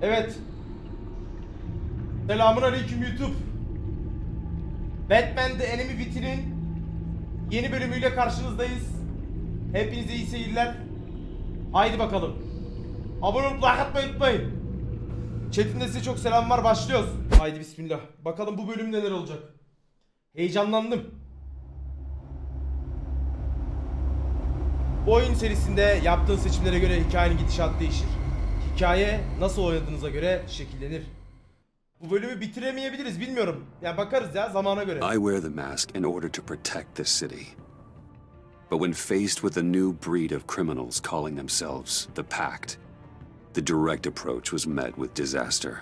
Evet. Selamünaleyküm YouTube. Batman The Enemy Within'in yeni bölümüyle karşınızdayız. Hepinize iyi seyirler. Haydi bakalım. Abone olup like atmayı unutmayın. Chat'inde size çok selam var. Başlıyoruz. Haydi bismillah. Bakalım bu bölüm neler olacak. Heyecanlandım. Bu oyun serisinde yaptığın seçimlere göre hikayenin gidişatı değişir. Hikaye nasıl oynadığınıza göre şekillenir. Bu bölümü bitiremeyebiliriz, bilmiyorum. Yani bakarız ya zamana göre. I wear the mask in order to protect this city. But when faced with a new breed of criminals calling themselves the Pact, the direct approach was met with disaster.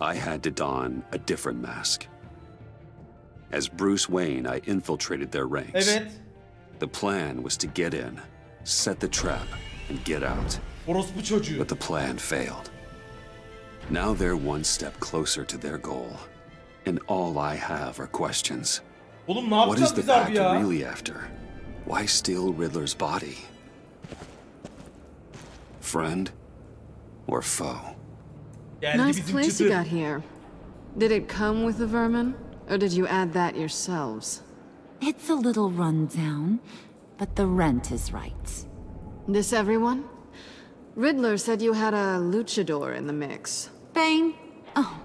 I had to don a different mask. As Bruce Wayne, I infiltrated their ranks. Evet. The plan was to get in, set the trap, and get out. Orospu çocuğu. But the plan failed. Now they're one step closer to their goal, and all I have are questions. Oğlum ne yapacağız biz abi ya? What is the Pact really after? Why steal Riddler's body? Friend or foe? Nice place you got here. Did it come with the vermin, or did you add that yourselves? It's a little run down, but the rent is right. This everyone? Riddler said you had a luchador in the mix. Bane? Oh,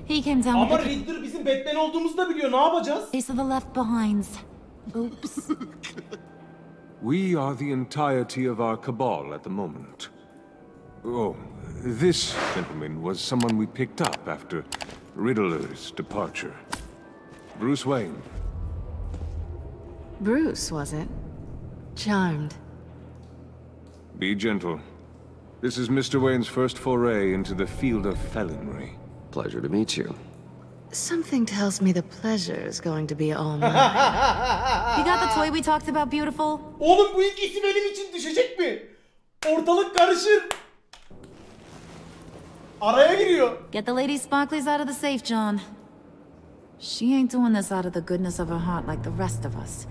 he came down Ama with Riddler bizim Batman olduğumuzu da biliyor. Ne yapacağız? case of the left behinds. Oops. We are the entirety of our cabal at the moment. Oh, this gentleman was someone we picked up after Riddler's departure. Bruce Wayne. Bruce, was it? Charmed. Be gentle. This is Mr. Wayne's first foray into the field of felonry. Pleasure to meet you. Something tells me the pleasure is going to be all mine. You got the toy we talked about, beautiful? Oğlum bu ikisi benim için düşecek mi? Ortalık karışır. Araya giriyor. Get the lady sparklies out of the safe, John. She ain't doing this out of the goodness of her heart like the rest of us.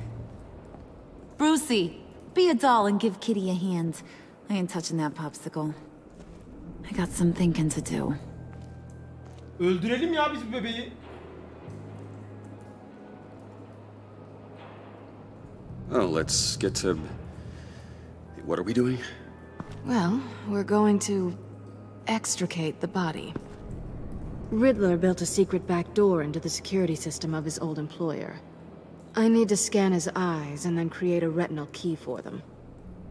Brucey, be a doll and give Kitty a hand. I ain't touching that popsicle. I got some thinking to do. Öldürelim ya biz bu bebeği. Oh, let's get to... What are we doing? Well, we're going to extricate the body. Riddler built a secret back door into the security system of his old employer. I need to scan his eyes and then create a retinal key for them.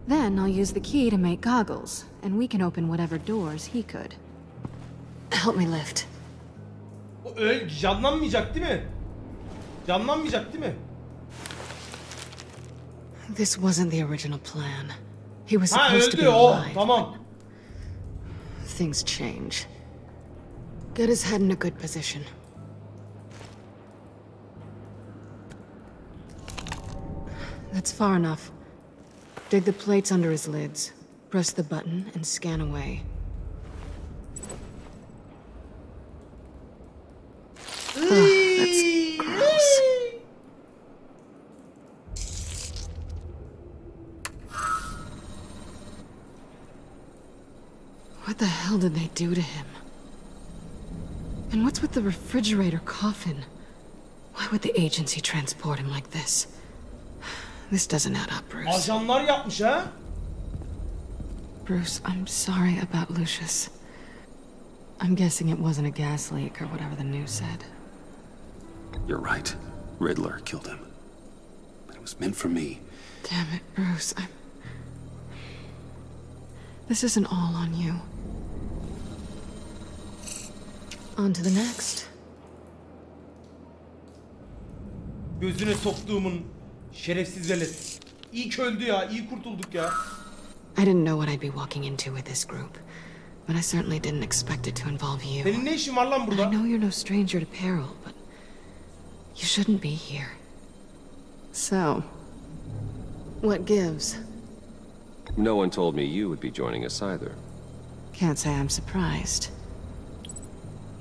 Then I'll use the key to make goggles, and we can open whatever doors he could. Help me lift. O canlanmayacak değil mi? Canlanmayacak değil mi? This wasn't the original plan. He was Ha supposed to be öldü o. alive. Tamam. Things change. Get his head in a good position. That's far enough. Dig the plates under his lids. Press the button and scan away. Ugh, that's gross. What the hell did they do to him? And what's with the refrigerator coffin? Why would the agency transport him like this? This doesn't add up, Bruce. Ajanlar yapmış ha? Bruce, I'm sorry about Lucius. I'm guessing it wasn't a gas leak or whatever the news said. You're right. Riddler killed him. But it was meant for me. Damn it, Bruce. This isn't all on you. On to the next. Gözüne soktuğumun şerefsiz velet. İyi ki öldü ya. İyi kurtulduk ya. I didn't know what I'd be walking into with this group, but I certainly didn't expect it to involve you. Senin ne işin var lan burada? I know you're no stranger to peril, but you shouldn't be here. So, what gives? No one told me you would be joining us either. Can't say I'm surprised.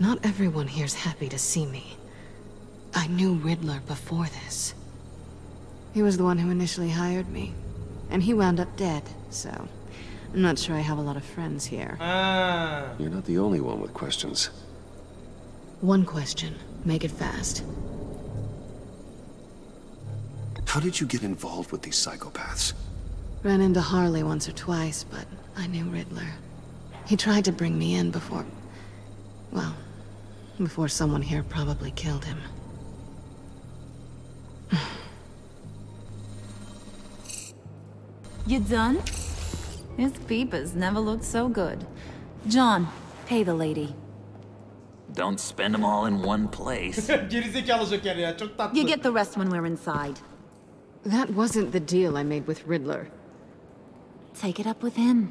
Not everyone here's happy to see me. I knew Riddler before this. He was the one who initially hired me. And he wound up dead, so I'm not sure I have a lot of friends here. You're not the only one with questions. One question. Make it fast. How did you get involved with these psychopaths? Ran into Harley once or twice, but I knew Riddler. He tried to bring me in before... well, before someone here probably killed him. You done? His peepers never looked so good. John, pay the lady. Don't spend them all in one place. Gerizekalı Joker ya, çok tatlı. You get the rest when we're inside. That wasn't the deal I made with Riddler. Take it up with him.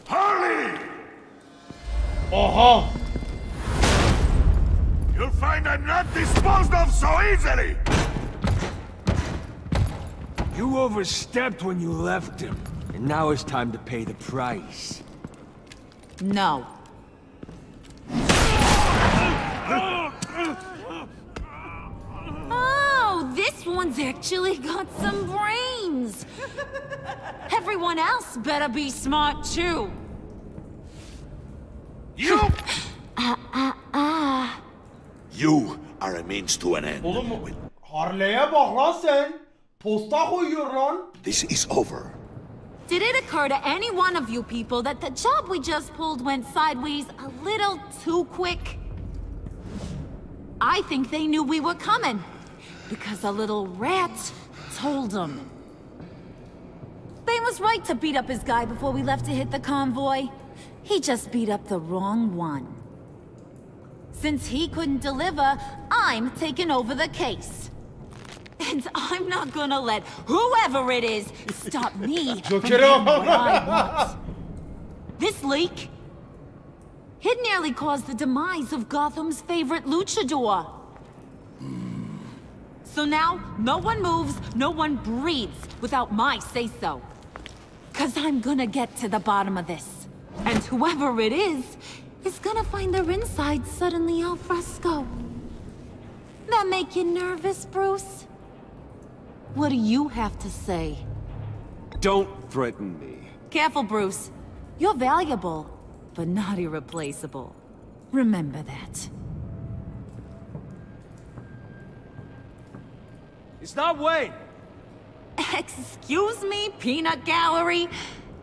Harley! Oha! You'll find I'm not disposed of so easily! You overstepped when you left him, and now it's time to pay the price. No. Oh, this one's actually got some brains. Everyone else better be smart too. You! You are a means to an end. Oğlum Harley'e bak lan sen. Posta koyuyor lan. This is over. Did it occur to any one of you people that the job we just pulled went sideways a little too quick? I think they knew we were coming, because a little rat told them. They was right to beat up his guy before we left to hit the convoy. He just beat up the wrong one. Since he couldn't deliver, I'm taking over the case. And I'm not gonna let whoever it is stop me from getting what I want. This leak, it nearly caused the demise of Gotham's favorite luchador. So now, no one moves, no one breathes without my say-so. 'Cause I'm gonna get to the bottom of this. And whoever it is gonna find their insides suddenly al fresco. That make you nervous, Bruce? What do you have to say? Don't threaten me. Careful, Bruce. You're valuable, but not irreplaceable. Remember that. It's not Wayne! Excuse me, peanut gallery?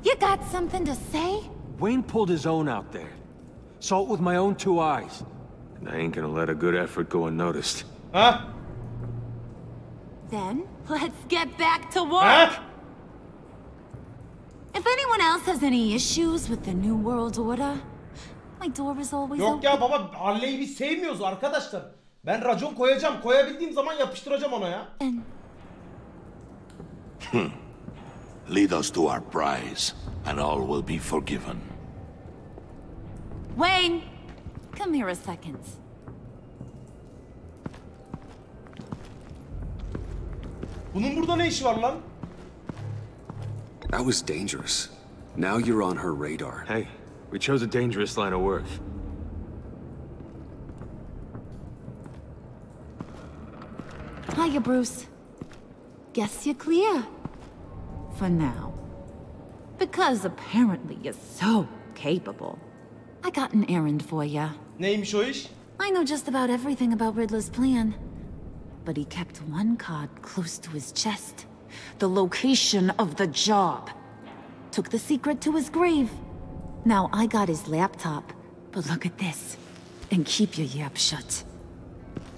You got something to say? Wayne pulled his own out there. Saw it with my own 2 eyes. And I ain't gonna let a good effort go unnoticed. Ha? Then, let's get back to work. Ha? If anyone else has any issues with the New World Order, my door is always Yok open. ya baba, Harley'i biz sevmiyoruz arkadaşlar. Ben racon koyacağım. Koyabildiğim zaman yapıştıracağım ona ya. Lead us to our prize, and all will be forgiven. Wayne, come here a second. Bunun burada ne işi var lan? That was dangerous. Now you're on her radar. Hey, we chose a dangerous line of work. Hiya, Bruce. Guess you're clear. For now. Because apparently you're so capable. I got an errand for you. Neymiş o iş? I know just about everything about Riddler's plan. But he kept one card close to his chest. The location of the job. Took the secret to his grave. Now I got his laptop. But look at this. And keep your yap shut.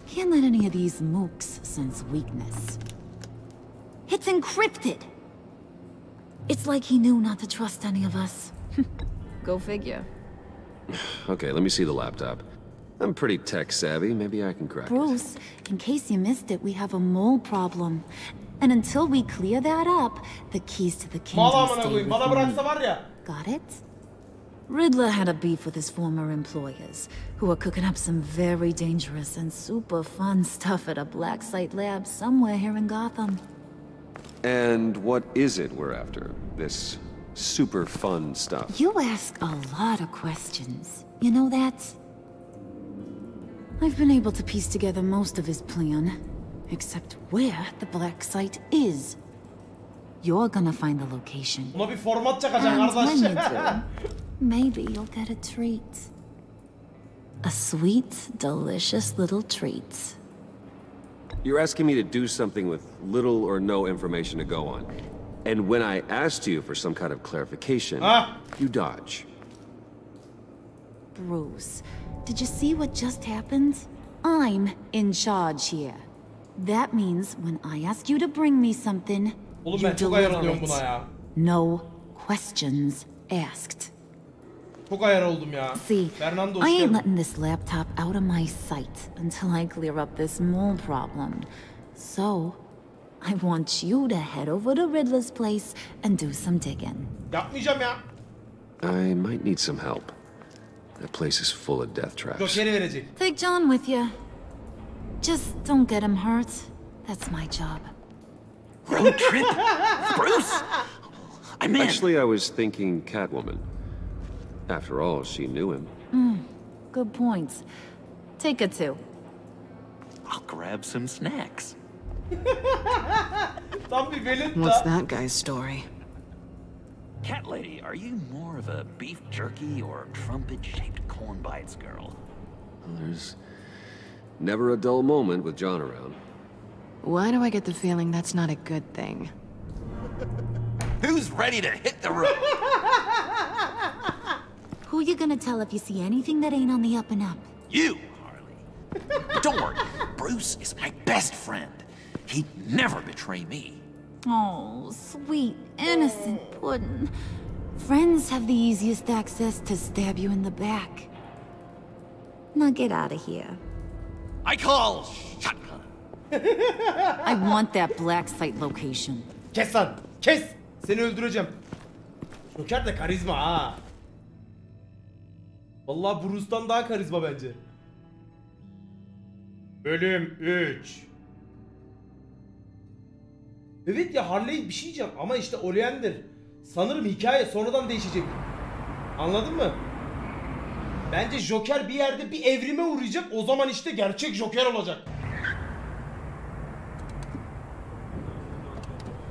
Can't let any of these mooks sense weakness. It's encrypted. It's like he knew not to trust any of us. Go figure. Okay, let me see the laptop. I'm pretty tech savvy. Maybe I can crack it. Bruce, in case you missed it, we have a mole problem. And until we clear that up, the keys to the kingdom Mal amına stay koyayım. with Bana me. bıraksa var ya. Got it? Riddler had a beef with his former employers, who were cooking up some very dangerous and super fun stuff at a black site lab somewhere here in Gotham. And what is it we're after? This super fun stuff. You ask a lot of questions. You know that? I've been able to piece together most of his plan, except where the black site is. you're gonna find the location. Buna bir format çakacaksın And when you kardeş. do, maybe you'll get a treat. A sweet, delicious little treat. You're asking me to do something with little or no information to go on. And when I asked you for some kind of clarification, you dodge. Bruce, did you see what just happened? I'm in charge here. That means when I ask you to bring me something, Oğlum you ben çok ayar deliver oluyorum buna it. ya. No questions asked. Çok ayar oldum ya. See, Fernando, I hoş ain't geldin. letting this laptop out of my sight until I clear up this mole problem. So, I want you to head over to Riddler's place and do some digging. Yapmayacağım ya. I might need some help. That place is full of death traps. Joker'i verecek. Take John with you. Just don't get him hurt. That's my job. Road trip? Bruce? I'm in. Actually, I was thinking Catwoman. After all, she knew him. Good points. Take her too. I'll grab some snacks. Tam bir velet What's da. that guy's story? Cat lady, are you more of a beef jerky or trumpet-shaped corn bites girl? Well, there's never a dull moment with John around. Why do I get the feeling that's not a good thing? Who's ready to hit the road? Who you gonna tell if you see anything that ain't on the up and up? You, Harley. Don't worry, Bruce is my best friend. He'd never betray me. Oh, sweet, innocent puddin'. Friends have the easiest access to stab you in the back. Now get out of here. I call shotgun. I want that black site location. Kes lan. Kes. Seni öldüreceğim. Joker de karizma ha. Vallahi Bruce'tan daha karizma bence. Bölüm 3. Evet ya, Harley bir şey diyeceğim ama işte Oleander. Sanırım hikaye sonradan değişecek. Anladın mı? Bence Joker bir yerde bir evrime uğrayacak. O zaman işte gerçek Joker olacak.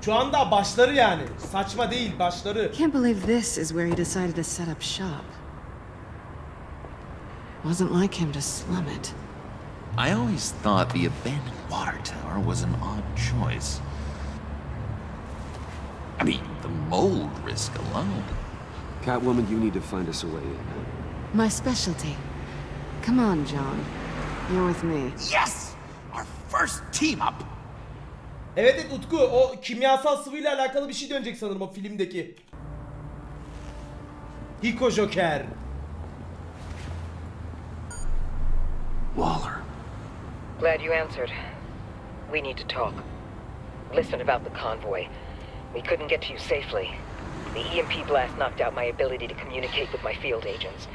Şu anda başları yani. Saçma değil, başları. Can't believe this is where he decided to set up shop. Wasn't like him to slum it. I always thought the abandoned water tower was an odd choice. I mean, the mold risk alone. Catwoman, you need to find us a way in. My specialty. Come on, John. You're with me. Yes! Our first team up! Evet evet Utku, o kimyasal sıvıyla alakalı bir şey dönecek sanırım o filmdeki. Hiko Joker. Waller. Glad you answered. We need to talk. Listen about the convoy. We couldn't get to you safely. The EMP blast knocked out my ability to communicate with my field agents.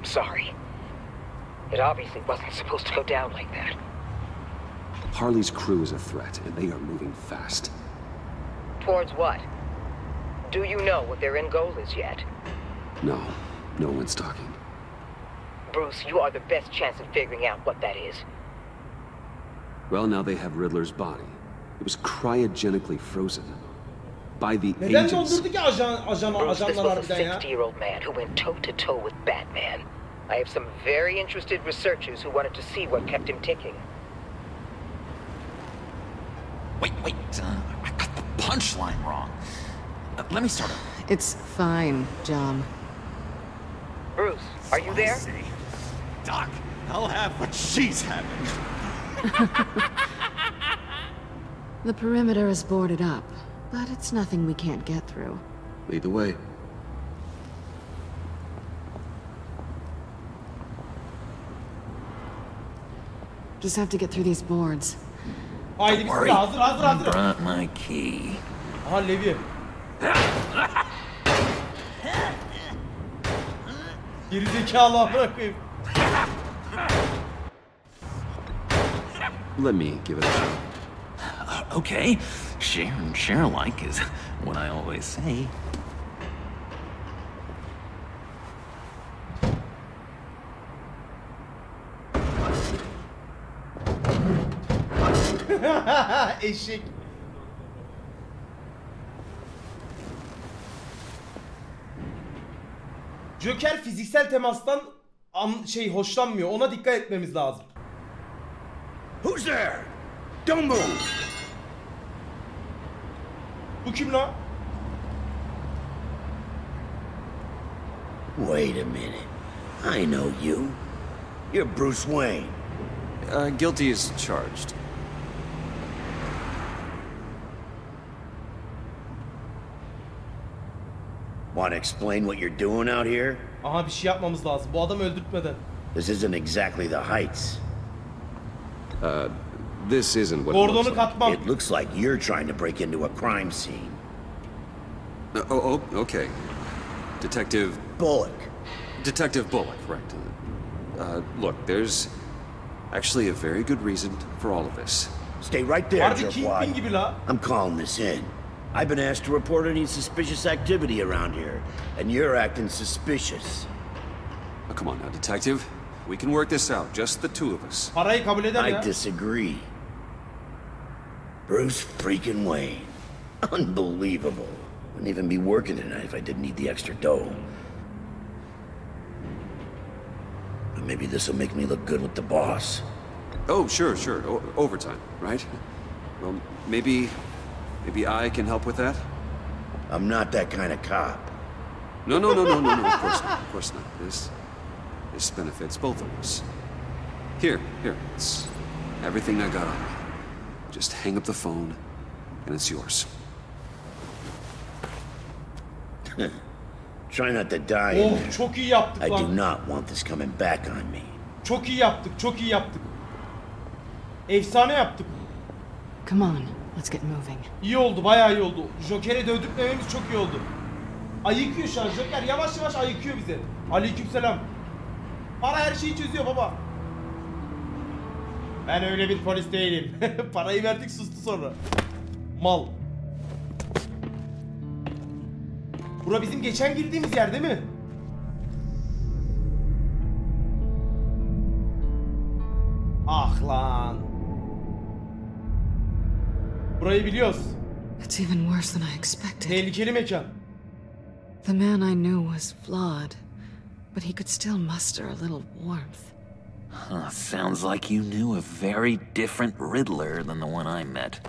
Sorry. It obviously wasn't supposed to go down like that. Harley's crew is a threat, and they are moving fast. Towards what? Do you know what their end goal is yet? No, no one's talking. Bruce, you are the best chance of figuring out what that is. Well, now they have Riddler's body. It was cryogenically frozen. By the Neden agents. dondurdu ki Bruce, this ajanlar was a harbiden ya? 60-year-old man who went toe-to-toe with Batman. I have some very interested researchers who wanted to see what kept him ticking. Wait, I got the punchline wrong. Let me start over. It's fine, John. Bruce, are you there? Doc, I'll have what she's having. The perimeter is boarded up, but it's nothing we can't get through. Lead the way. Just have to get through these boards. Haydi bismillah, hazır. Brought my key. Aha Levi. Gerizekalı amına koyayım. Let me give it a shot. Okay, share alike is what I always say. Eşek. Joker fiziksel temastan hoşlanmıyor. Ona dikkat etmemiz lazım. Who's there? Don't move. Bu kim lan? Wait a minute. I know you. You're Bruce Wayne. Guilty as charged. Want to explain what you're doing out here? Aha bir şey yapmamız lazım. Bu adamı öldürtmeden. This isn't exactly the heights. This isn't what it looks Gordon'u like. katmam. It looks like you're trying to break into a crime scene. Okay. Detective Bullock. Detective Bullock, right. Look, there's actually a very good reason for all of this. Stay right there, Harbi Kingpin gibi la. I'm calling this in. I've been asked to report any suspicious activity around here, and you're acting suspicious. Oh, come on now, Detective. We can work this out, just the two of us. Parayı kabul eder ya. I disagree. Bruce freaking Wayne. Unbelievable. Wouldn't even be working tonight if I didn't need the extra dough. But maybe this'll make me look good with the boss. Oh, sure. Overtime, right? Well, maybe I can help with that? I'm not that kind of cop. No, of course not. This benefits both of us. Here, it's everything I got on me. Just hang up the phone, and it's yours. Try not to die in there. Çok iyi yaptık I lan. do not want this coming back on me. Çok iyi yaptık. Efsane yaptık. Come on, let's get moving. İyi oldu, bayağı iyi oldu. Joker'e dövdürtmememiz çok iyi oldu. Ayıkıyor şu an Joker, yavaş yavaş ayıkıyor bize. Aleykümselam. Para her şeyi çözüyor baba. Ben öyle bir polis değilim. Parayı verdik, sustu sonra. Mal. Bura bizim geçen girdiğimiz yer değil mi? Ah lan. Burayı biliyoruz. It's even worse than I expected. Tehlikeli mekan. The man I knew was flawed, but he could still muster a little warmth. Sounds like you knew a very different Riddler than the one I met.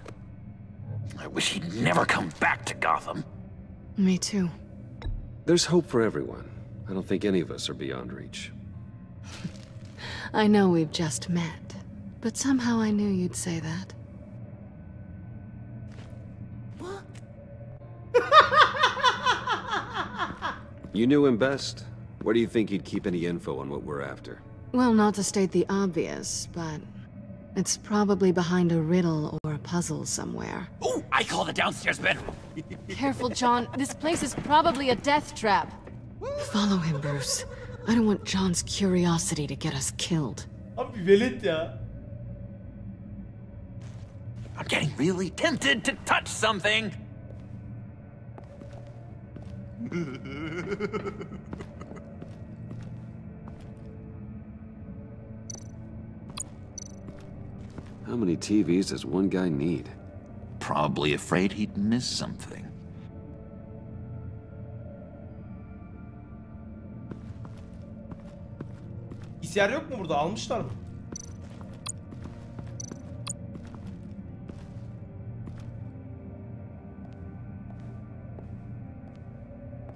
I wish he'd never come back to Gotham. Me too. There's hope for everyone. I don't think any of us are beyond reach. I know we've just met, but somehow I knew you'd say that. You knew him best. Where do you think he'd keep any info on what we're after? Well, not to state the obvious, but it's probably behind a riddle or a puzzle somewhere. Oh, I call the downstairs bedroom. Careful, John. This place is probably a death trap. Follow him, Bruce. I don't want John's curiosity to get us killed. Abi velet ya. I'm getting really tempted to touch something. How many TVs does one guy need? Probably afraid he'd miss something. İsyer yok mu burada? Almışlar mı?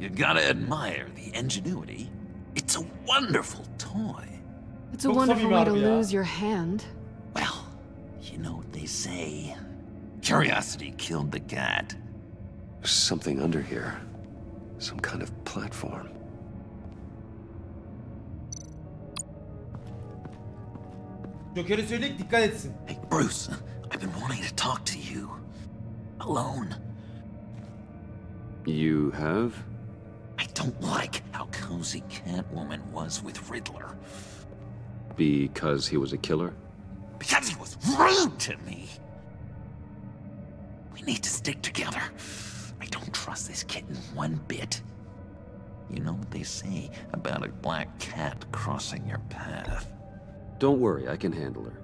You gotta admire the ingenuity. It's a wonderful toy. It's a wonderful way to lose your hand. Well, you know what they say. Curiosity killed the cat. There's something under here. Some kind of platform. Joker'e söyle dikkat etsin. Hey, Bruce, I've been wanting to talk to you. Alone. You have? I don't like how cozy Catwoman was with Riddler. Because he was a killer? Because he was rude to me. We need to stick together. I don't trust this kitten one bit. You know what they say about a black cat crossing your path? Don't worry, I can handle her.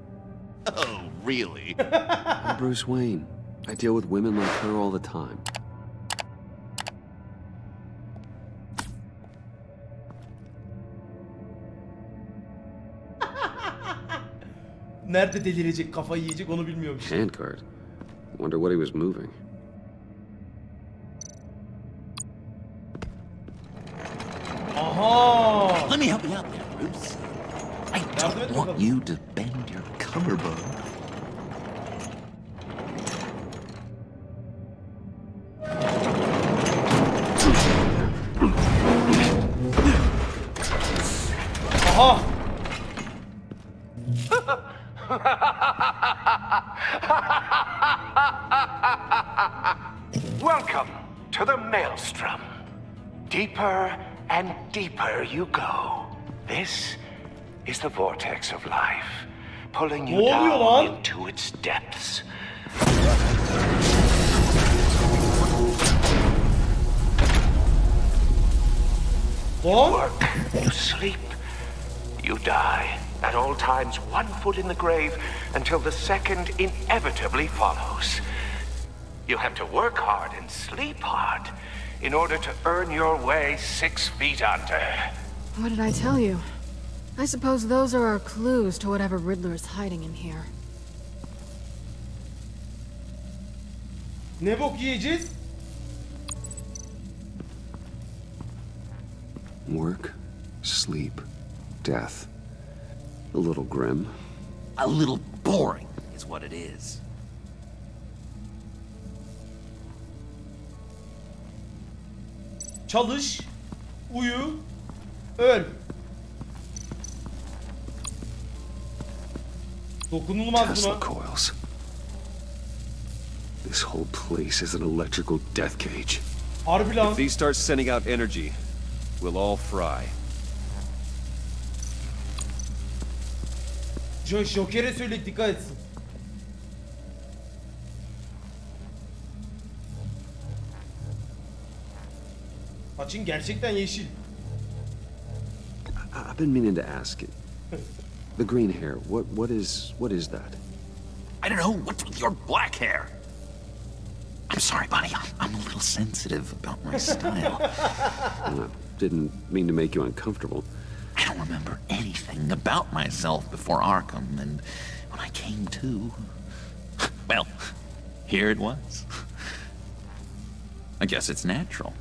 Oh, really? I'm Bruce Wayne. I deal with women like her all the time. Nerede delirecek, kafayı yiyecek onu bilmiyormuş. Handcart. Wonder what he was moving. Aha! Let me help you out there, Bruce. I don't want you to bend your collarbone. Aha! Welcome to the Maelstrom. Deeper and deeper you go. This is the vortex of life, pulling you down into its depths. You work, you sleep, you die. At all times, one foot in the grave until the second inevitably follows. You have to work hard and sleep hard in order to earn your way 6 feet under. What did I tell you? I suppose those are our clues to whatever Riddler is hiding in here. Ne bok yiyeceğiz? Work, sleep, death. A little grim. A little boring is what it is. Çalış, uyu, öl. Dokunulmaz Tesla buna. coils. This whole place is an electrical death cage. Harbi lan. If these start sending out energy, we'll all fry. Joker'e söyle dikkat etsin. Saçın gerçekten yeşil. I've been meaning to ask it. The green hair, what is that? I don't know, what's with your black hair? I'm sorry, buddy, I'm a little sensitive about my style. Didn't mean to make you uncomfortable. I don't remember anything about myself before Arkham, and when I came to, well, here it was. I guess it's natural.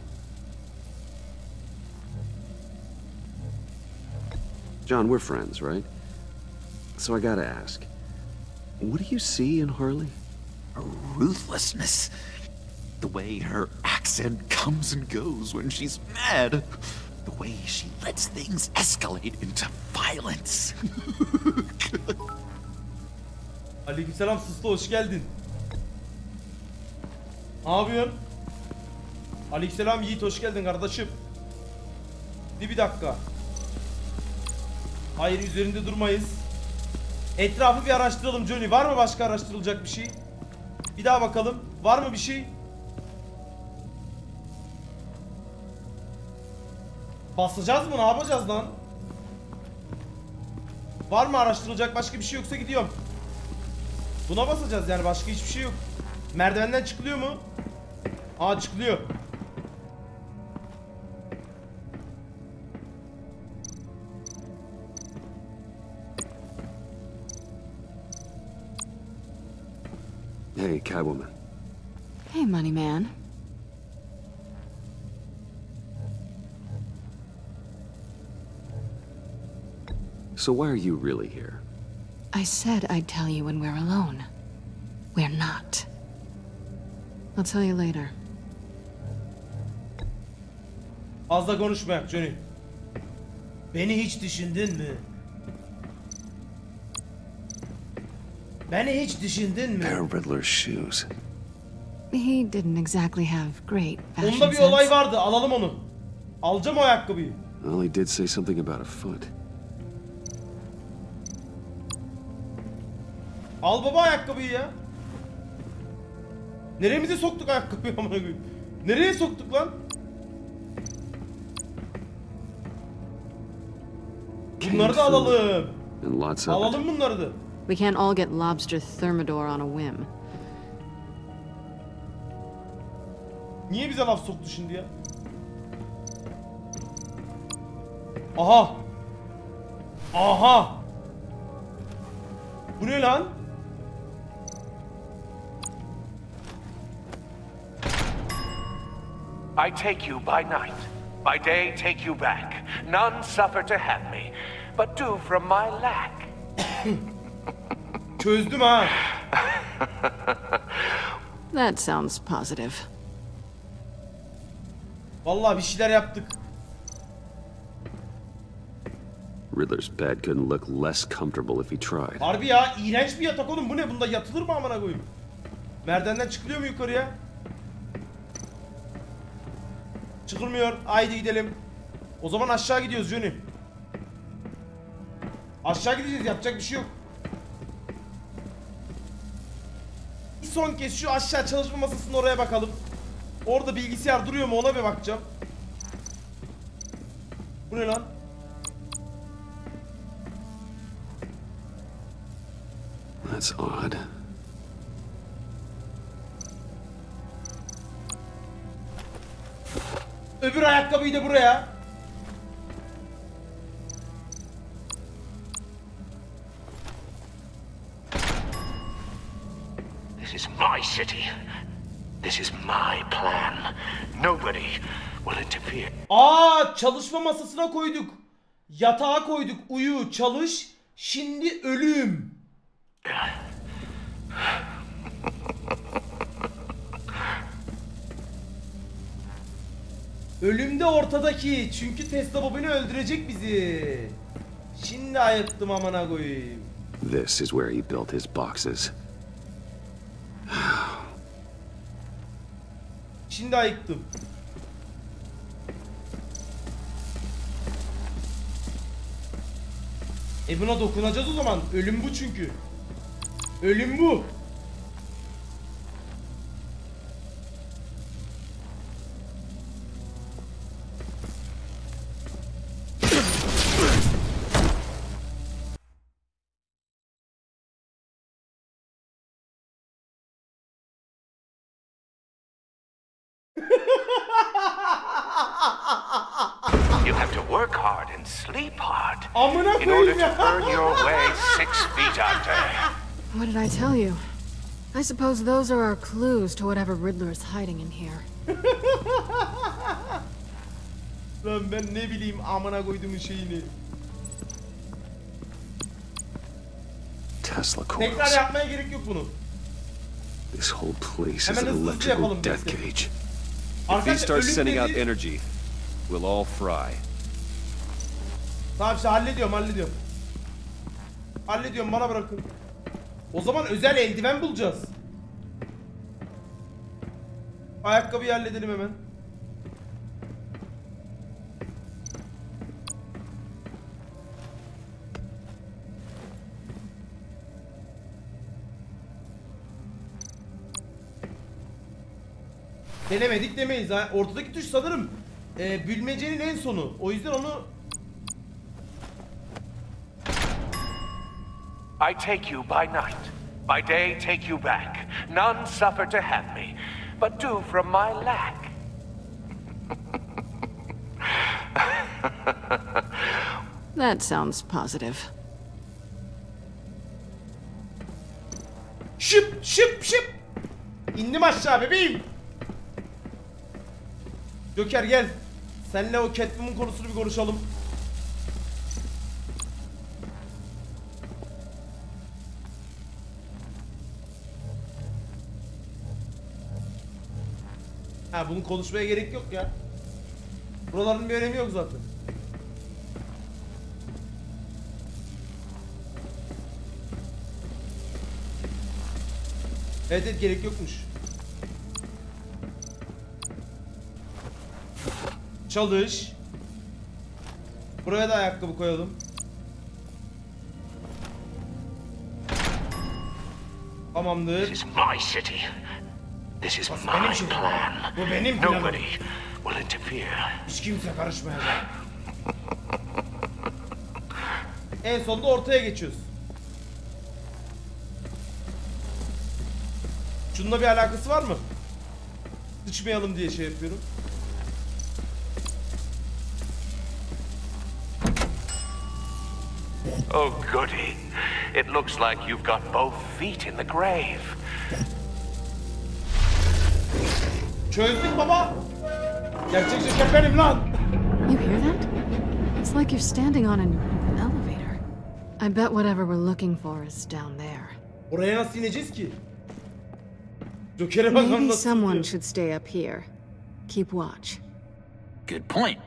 John, we're friends, right? So I gotta ask, what do you see in Harley? Her ruthlessness. The way her accent comes and goes when she's mad. The way she lets things escalate into violence. Aleykümselam Suslu, hoş geldin. Ne yapıyorsun? Aleykümselam Yiğit, hoş geldin kardeşim. Bir dakika. Hayır, üzerinde durmayız. Etrafı bir araştıralım Johnny. Var mı başka araştırılacak bir şey? Bir daha bakalım. Var mı bir şey? Basacağız mı? Ne yapacağız lan? Var mı araştırılacak başka bir şey yoksa gidiyorum. Buna basacağız yani, başka hiçbir şey yok. Merdivenden çıkılıyor mu? Aa, çıkılıyor. Hey, Catwoman. Hey, Money Man. So why are you really here? I said I'd tell you when we're alone. We're not. I'll tell you later. Fazla konuşmayak Johnny. Beni hiç düşündün mü? Beni hiç düşündün mü? Pair of Riddler's shoes. He didn't exactly have great fashion Onda bir sense. olay vardı, alalım onu. Alacağım o ayakkabıyı. Well, he did say something about a foot. Al baba ayakkabıyı ya. Neremize soktuk ayakkabıyı amına koyayım? Nereye soktuk lan? Bunları da alalım. And lots of Alalım bunları da. We can't all get lobster thermidor on a whim. Niye bize laf soktu şimdi ya? Aha. Aha. Bu ne lan? I take you by night. By day take you back. None suffer to have me, but do from my lack. Çözdüm ha. That sounds positive. Vallahi bir şeyler yaptık. Riddler's bed couldn't look less comfortable if he tried. Harbi ya, iğrenç bir yatak oğlum. Bu ne? Bunda yatılır mı amına koyayım? Merdivenden çıkılıyor mu yukarıya? Çıkılmıyor. Haydi gidelim. O zaman aşağı gidiyoruz Johnny. Aşağı gideceğiz. Yapacak bir şey yok. Bir son kez şu aşağı çalışma masasının oraya bakalım. Orada bilgisayar duruyor mu ona bir bakacağım. Bu ne lan? That's odd. Öbür ayakkabıyı da buraya. This is my city. This is my plan. Nobody will interfere. Aa, çalışma masasına koyduk. Yatağa koyduk. Uyu, çalış. Şimdi ölüm. Ölüm de ortadaki. Çünkü Tesla bobini öldürecek bizi. Şimdi ayıttım amına koyayım. This is where he built his boxes. Şimdi ayıktım. Buna dokunacağız o zaman. Ölüm bu çünkü. Ölüm bu. You have to work hard and sleep hard Amına in order koyayım to ya. earn your way 6 feet under. What did I tell you? I suppose those are our clues to whatever Riddler is hiding in here. Lan ben ne bileyim amına koyduğumun şeyini. Tesla Tekrar coils. yapmaya gerek yok bunu. This whole place is Hemen an hızlıca electrical yapalım death biz de. cage. If he Arkadaşlar starts ölüm sending out dedi. energy, we'll all fry. Tamam işte hallediyorum. Hallediyorum, bana bırakın. O zaman özel eldiven bulacağız. Ayakkabıyı halledelim hemen. Denemedik demeyiz ha. Ortadaki tuş sanırım bilmecenin en sonu. O yüzden onu... I take you by night. By day take you back. None suffer to have me, but do from my lack. That sounds positive. Şıp şıp şıp. İndim aşağı bebeğim. Joker gel. Seninle o Catwoman konusunu bir konuşalım. Ha, bunu konuşmaya gerek yok ya. Buraların bir önemi yok zaten. Evet gerek yokmuş. Çalış. Buraya da ayakkabı koyalım. Tamamdır. This is my city. This is my benim şehrim. plan. Bu benim planım. Nobody will interfere. Hiç kimse karışmayacak. En sonunda ortaya geçiyoruz. Şununla bir alakası var mı? Sıçmayalım diye şey yapıyorum. Oh, goody. It looks like you've got both feet in the grave. Çözdük baba. Gerçek Joker benim lan. You hear that? It's like you're standing on an elevator. I bet whatever we're looking for is down there. Oraya nasıl ineceğiz ki? Joker'e bakalım Maybe nasıl someone gidiyor. should stay up here. Keep watch. Good point.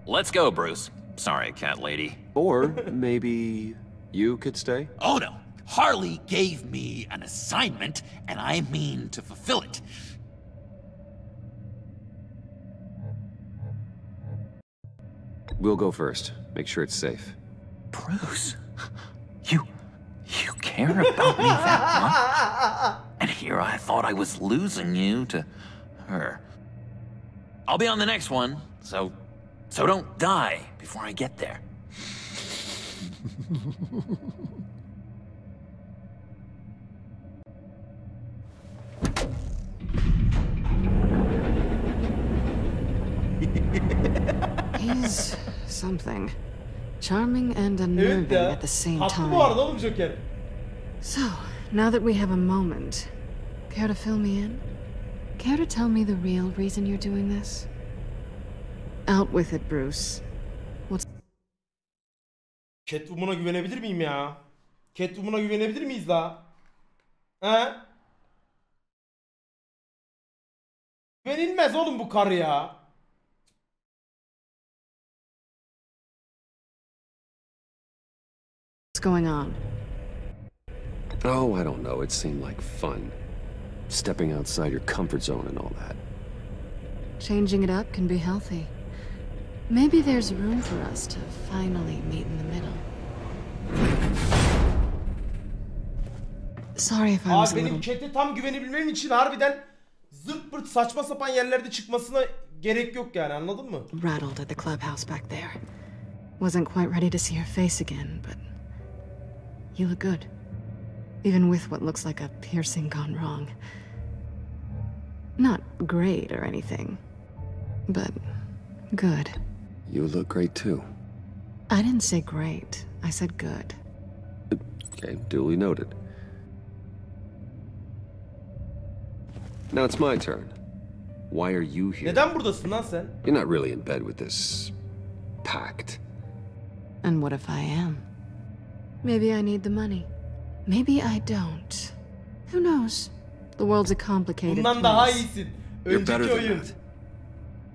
Let's go, Bruce. Sorry, cat lady. Or maybe you could stay? Oh no. Harley gave me an assignment, and I mean to fulfill it. We'll go first. Make sure it's safe. Bruce, you care about me that much? And here I thought I was losing you to her. I'll be on the next one, so don't die before I get there. He's something. Charming and Evet unnerving ya. at the same Haklı bu arada time. oğlum Joker. So, now that we have a moment, care to fill me in? Care to tell me the real reason you're doing this? Out with it, Bruce. Catwoman'a güvenebilir miyim ya? Catwoman'a güvenebilir miyiz la? He? Güvenilmez oğlum bu karı ya. What's going on? Oh, I don't know. It seemed like fun. Stepping outside your comfort zone and all that. Changing it up can be healthy. Maybe there's room for us to finally meet in the middle. Sorry if I was a Abi benim little... chat'e tam güvenebilmem için harbiden zırt pırt saçma sapan yerlerde çıkmasına gerek yok yani, anladın mı? rattled at the clubhouse back there. Wasn't quite ready to see her face again, but you look good. Even with what looks like a piercing gone wrong. Not great or anything, but good. You look great too. I didn't say great. I said good. Okay, duly noted. Now it's my turn. Why are you here? Neden buradasın lan sen? You're not really in bed with this pact. And what if I am? Maybe I need the money. Maybe I don't. Who knows? The world's a complicated Bundan daha place. iyisin. You're better Önceki than oyun. that.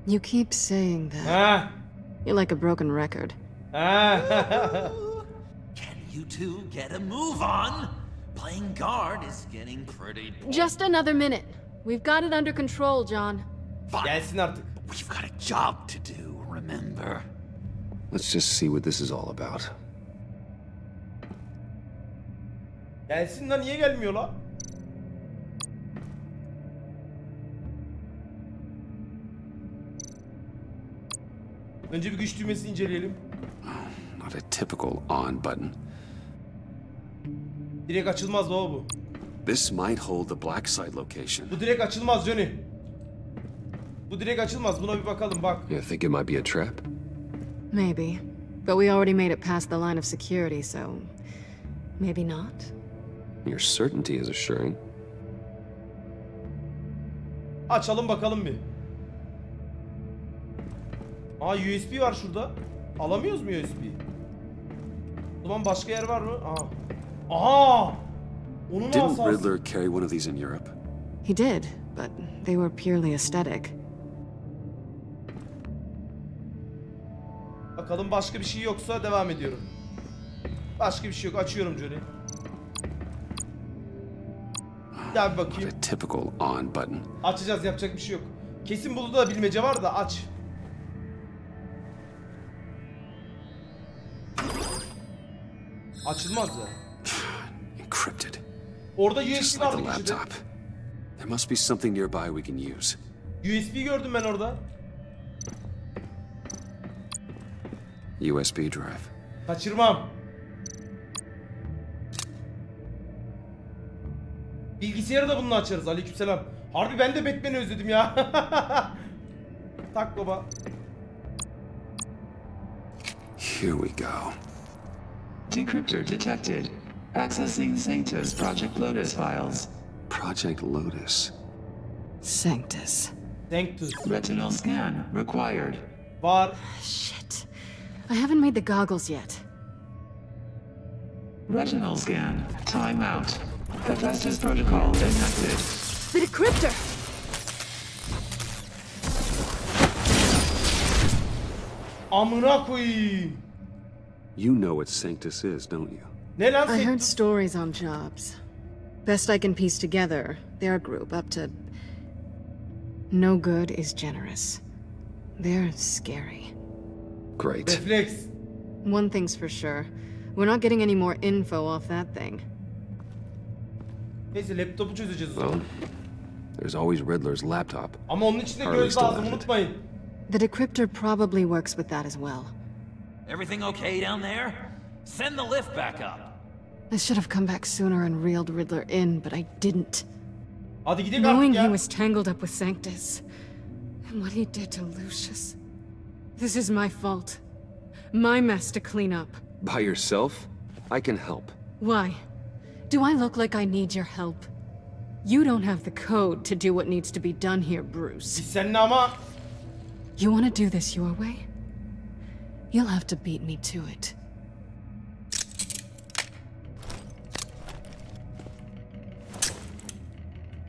You keep saying that. Ha. You're like a broken record. Ha. Can you two get a move on? Playing guard is getting pretty boring. Just another minute. We've got it under control, John. Gelsin artık. We've got a job to do, remember? Let's just see what this is all about. Gelsin lan, niye gelmiyor la? Önce bir güç düğmesini inceleyelim. Not a typical on button. Direkt açılmaz baba bu. This might hold the black site location. Bu direkt açılmaz Johnny. Bu direkt açılmaz. Buna bir bakalım bak. You think it might be a trap? Maybe. But we already made it past the line of security, so... maybe not? Your certainty is assuring. Açalım bakalım bir. Aa, USB var şurada. Alamıyoruz mu USB? O zaman başka yer var mı? Aa. Aha! Onun Didn't asası. Riddler carry one of these in Europe? He did, but they were purely aesthetic. Bakalım başka bir şey yoksa devam ediyorum. Başka bir şey yok. Açıyorum Johnny. Gel bir bakayım. Not a typical on button. Açacağız, yapacak bir şey yok. Kesin burada da bilmece var da aç. Açılmaz ya. Encrypted. Orada Just USB like vardı the köşede. laptop. There must be something nearby we can use. USB gördüm ben orada. USB drive. Kaçırmam. Bilgisayarı da bununla açarız. Aleykümselam. Harbi ben de Batman'i özledim ya. Tak baba. Here we go. Decryptor detected. Accessing Sanctus Project Lotus files. Project Lotus. Sanctus. Sanctus. Retinal scan required. Var. Shit. I haven't made the goggles yet. Retinal scan. Timeout. Hephaestus protocol enacted. The decryptor! Amına koyayım. You know what Sanctus is, don't you? Ne lan I heard Sanctus? stories on jobs. Best I can piece together, they're a group up to... No good is generous. They're scary. Great. Reflex. One thing's for sure. We're not getting any more info off that thing. Neyse laptopu çözeceğiz o Well, zaman. there's always Riddler's laptop. Ama onun için de Harley göz still lazım has it. unutmayın. The decryptor probably works with that as well. Everything okay down there? Send the lift back up. I should have come back sooner and reeled Riddler in, but I didn't. Hadi gidelim Knowing artık he ya. was tangled up with Sanctus, and what he did to Lucius. This is my fault. My mess to clean up. By yourself? I can help. Why? Do I look like I need your help? You don't have the code to do what needs to be done here, Bruce. Biz seninle ama... You want to do this your way? You'll have to beat me to it.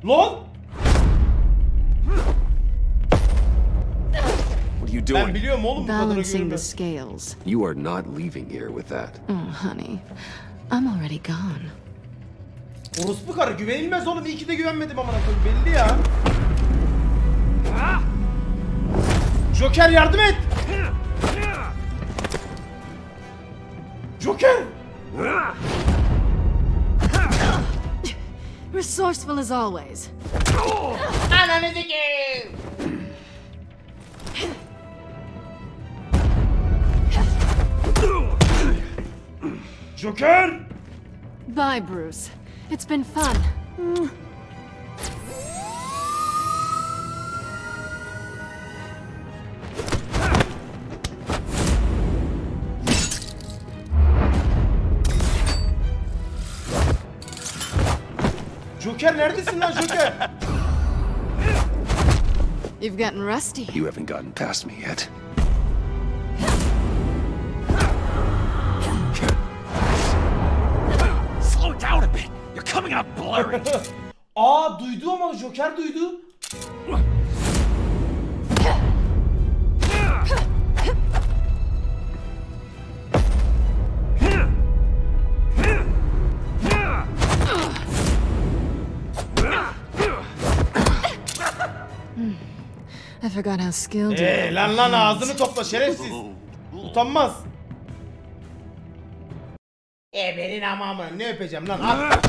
Lan! What are you Ben doing? biliyorum oğlum bu kadını Balancing the görünmez. scales. You are not leaving here with that. Oh, honey. I'm already gone. Orospu karı güvenilmez oğlum. İyi ki de güvenmedim amına koyayım. Belli ya. Joker yardım et. Joker. Resourceful as always. Ananı sikeyim. Joker. Bye, Bruce. It's been fun. Joker neredesin lan Joker? You've gotten rusty. You haven't gotten past me yet. Slow down a bit. You're coming out blurry. Aa duydu ama Joker duydu. I forgot how skilled you are. Lan ağzını topla şerefsiz. Utanmaz. Benim amamı ne öpeceğim lan at.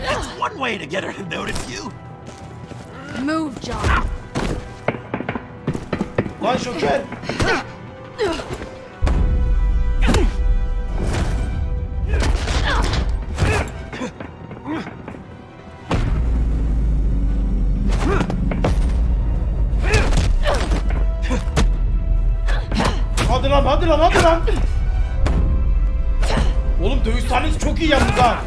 That's one way to get her to notice you. Move, John. Lan Joker. Hadi lan. Oğlum dövüş sahnesi çok iyi yalnız ha.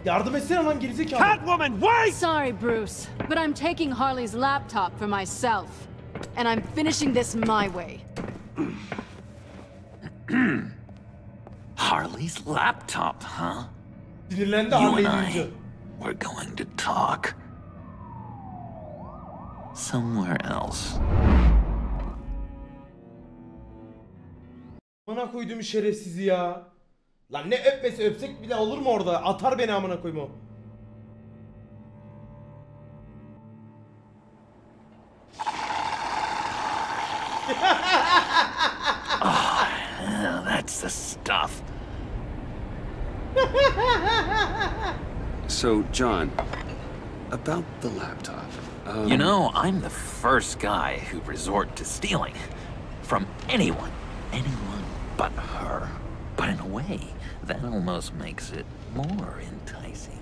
Yardım etsene lan gerizekalı. Catwoman, wait! Sorry, Bruce, but I'm taking Harley's laptop for myself. And I'm finishing this my way. Harley's laptop, huh? Sinirlendi You Harley'i and duyunca. I, we're going to talk. Somewhere else. Amına koyduğum şerefsizi ya. Lan ne öpmesi öpsek bile olur mu orada? Atar beni amına koyma o. That's the stuff. So, John, about the laptop. You know, I'm the first guy who'd resort to stealing. From anyone but her. But in a way, that almost makes it more enticing.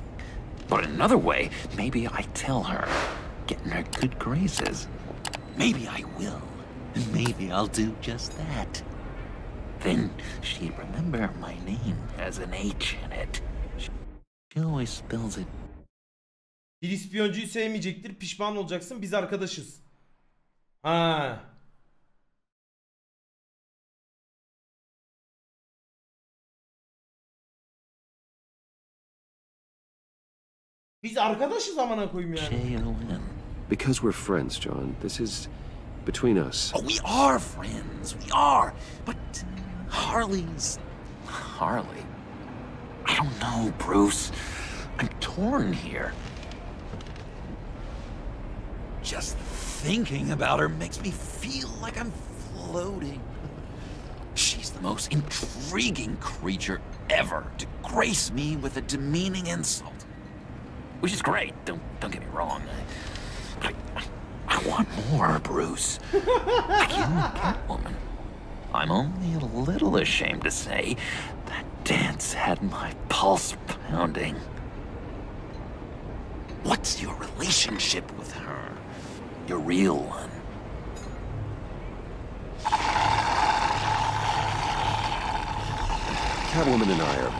But another way, maybe I tell her, get in her good graces. Maybe I will, and maybe I'll do just that. Then she'd remember my name has an H in it. She always spells it. Bir ispiyoncuyu sevmeyecektir, pişman olacaksın, biz arkadaşız. Ha. Biz arkadaşız amına koyayım yani. J-O-N. Because we're friends, John. This is between us. Oh, we are friends. We are. But Harley's... Harley? I don't know, Bruce. I'm torn here. Just thinking about her makes me feel like I'm floating. She's the most intriguing creature ever to grace me with a demeaning insult. Which is great, don't get me wrong. I want more, Bruce. Like you, Catwoman. I'm only a little ashamed to say that dance had my pulse pounding. What's your relationship with her? Your real one? Catwoman and I are...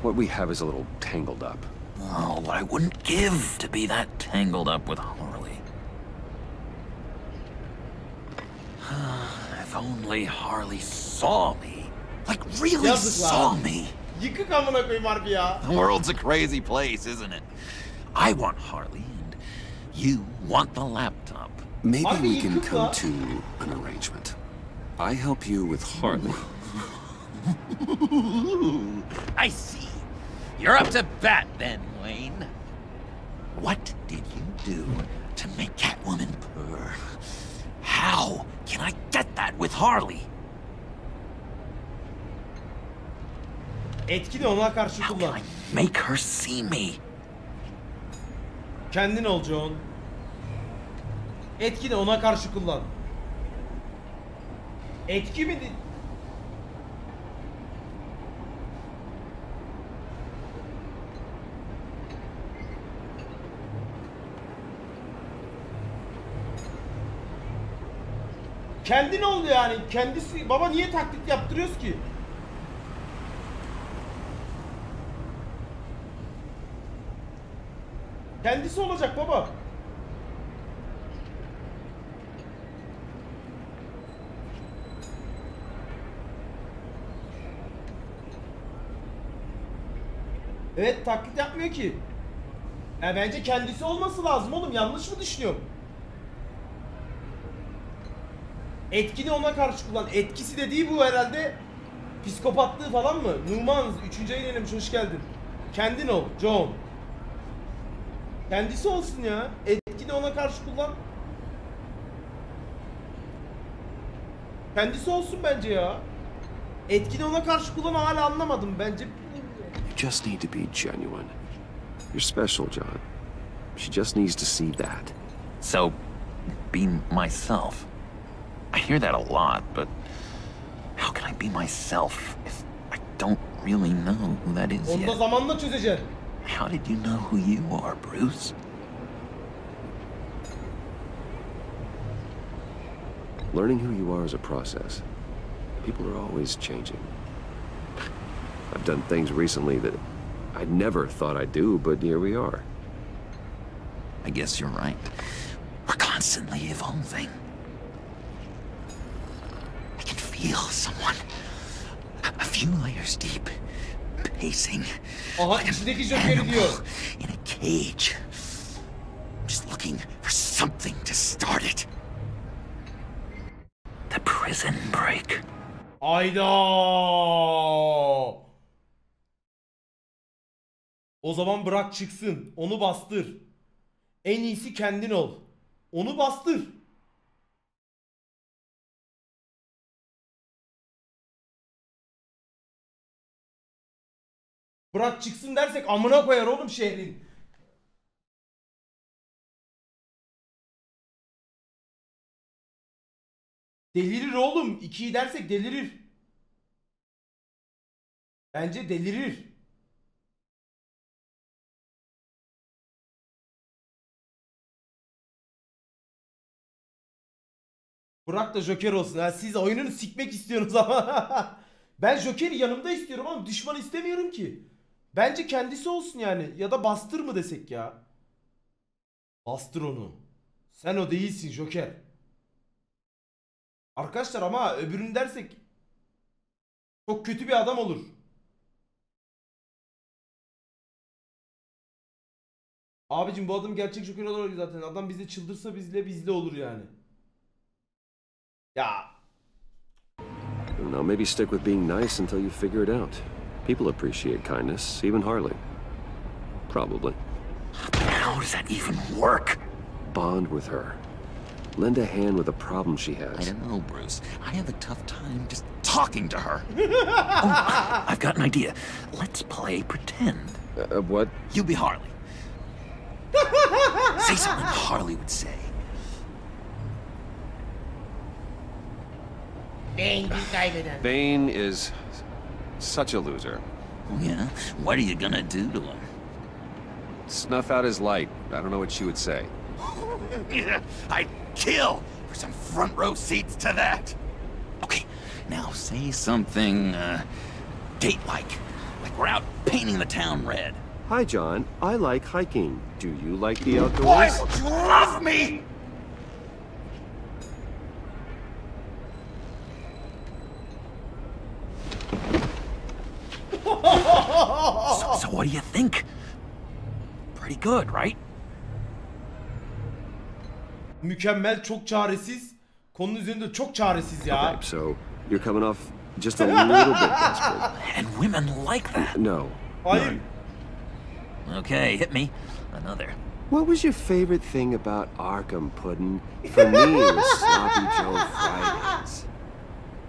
what we have is a little tangled up. Oh, what I wouldn't give to be that tangled up with Harley. If only Harley saw me. Like, really saw me. Yıkık amına koyayım harbi ya. The world's a crazy place, isn't it? I want Harley, and you want the laptop. Maybe we can come to an arrangement. I help you with Harley. I see. You're up to bat then, Wayne. What did you do to make Catwoman purr? How can I get that with Harley? Etkili ona karşı How kullan. can I make her see me? Kendin ol John. Etkili ona karşı kullan. Etki mi? Kendin ol yani. Kendisi. Baba niye taklit yaptırıyoruz ki? Kendisi olacak baba. Evet, taklit yapmıyor ki. Ya bence kendisi olması lazım oğlum. Yanlış mı düşünüyorum? Etkini ona karşı kullan. Etkisi dediği bu herhalde. Psikopatlığı falan mı? Numan 3. ayın elemiş, hoş geldin. Kendin ol John. Kendisi olsun ya. Etkini ona karşı kullan. Kendisi olsun bence ya. Etkini ona karşı kullan, hala anlamadım bence. You just need to be genuine. You're special, John. She just needs to see that. So, be myself. I hear that a lot, but how can I be myself if I don't really know who that is Onu da yet? zamanla çözeceksin. How did you know who you are, Bruce? Learning who you are is a process. People are always changing. I've done things recently that I never thought I'd do, but here we are. I guess you're right. We're constantly evolving. I can feel someone a few layers deep, pacing Aha, like an içindeki Joker'i diyor. animal in a cage. Just looking for something to start it. The prison break. Ayda. O zaman bırak çıksın. Onu bastır. En iyisi kendin ol. Onu bastır. Bırak çıksın dersek amına koyar oğlum şehrin. Delirir oğlum. 2'yi dersek delirir. Bence delirir. Burak da Joker olsun. Ha, siz oyununu sikmek istiyorsunuz ama. Ben Joker'i yanımda istiyorum ama düşman istemiyorum ki. Bence kendisi olsun yani. Ya da bastır mı desek ya. Bastır onu. Sen o değilsin Joker. Arkadaşlar ama öbürünü dersek çok kötü bir adam olur. Abicim bu adam gerçek Joker olur zaten. Adam bizde çıldırsa bizle olur yani. Ya. Now maybe stick with being nice until you figure it out. People appreciate kindness, even Harley. Probably. How does that even work? Bond with her. Lend a hand with a problem she has. I don't know, Bruce. I have a tough time just talking to her. Oh, I've got an idea. Let's play pretend. What? You be Harley. Say something Harley would say. Bane is such a loser. Yeah? What are you gonna do to him? Snuff out his light. I don't know what she would say. I'd kill for some front row seats to that. Okay, now say something, date-like. Like we're out painting the town red. Hi, John. I like hiking. Do you like the outdoors? Why would you love me? So what do you think? Pretty good, right? Mükemmel, çok çaresiz. Konunun üzerinde çok çaresiz ya. Okay, so you're coming off just a little bit desperate. And women like that. No. Hayır. Okay, hit me. Another. What was your favorite thing about Arkham Pudding? For me, it was Sloppy Joe Fridays.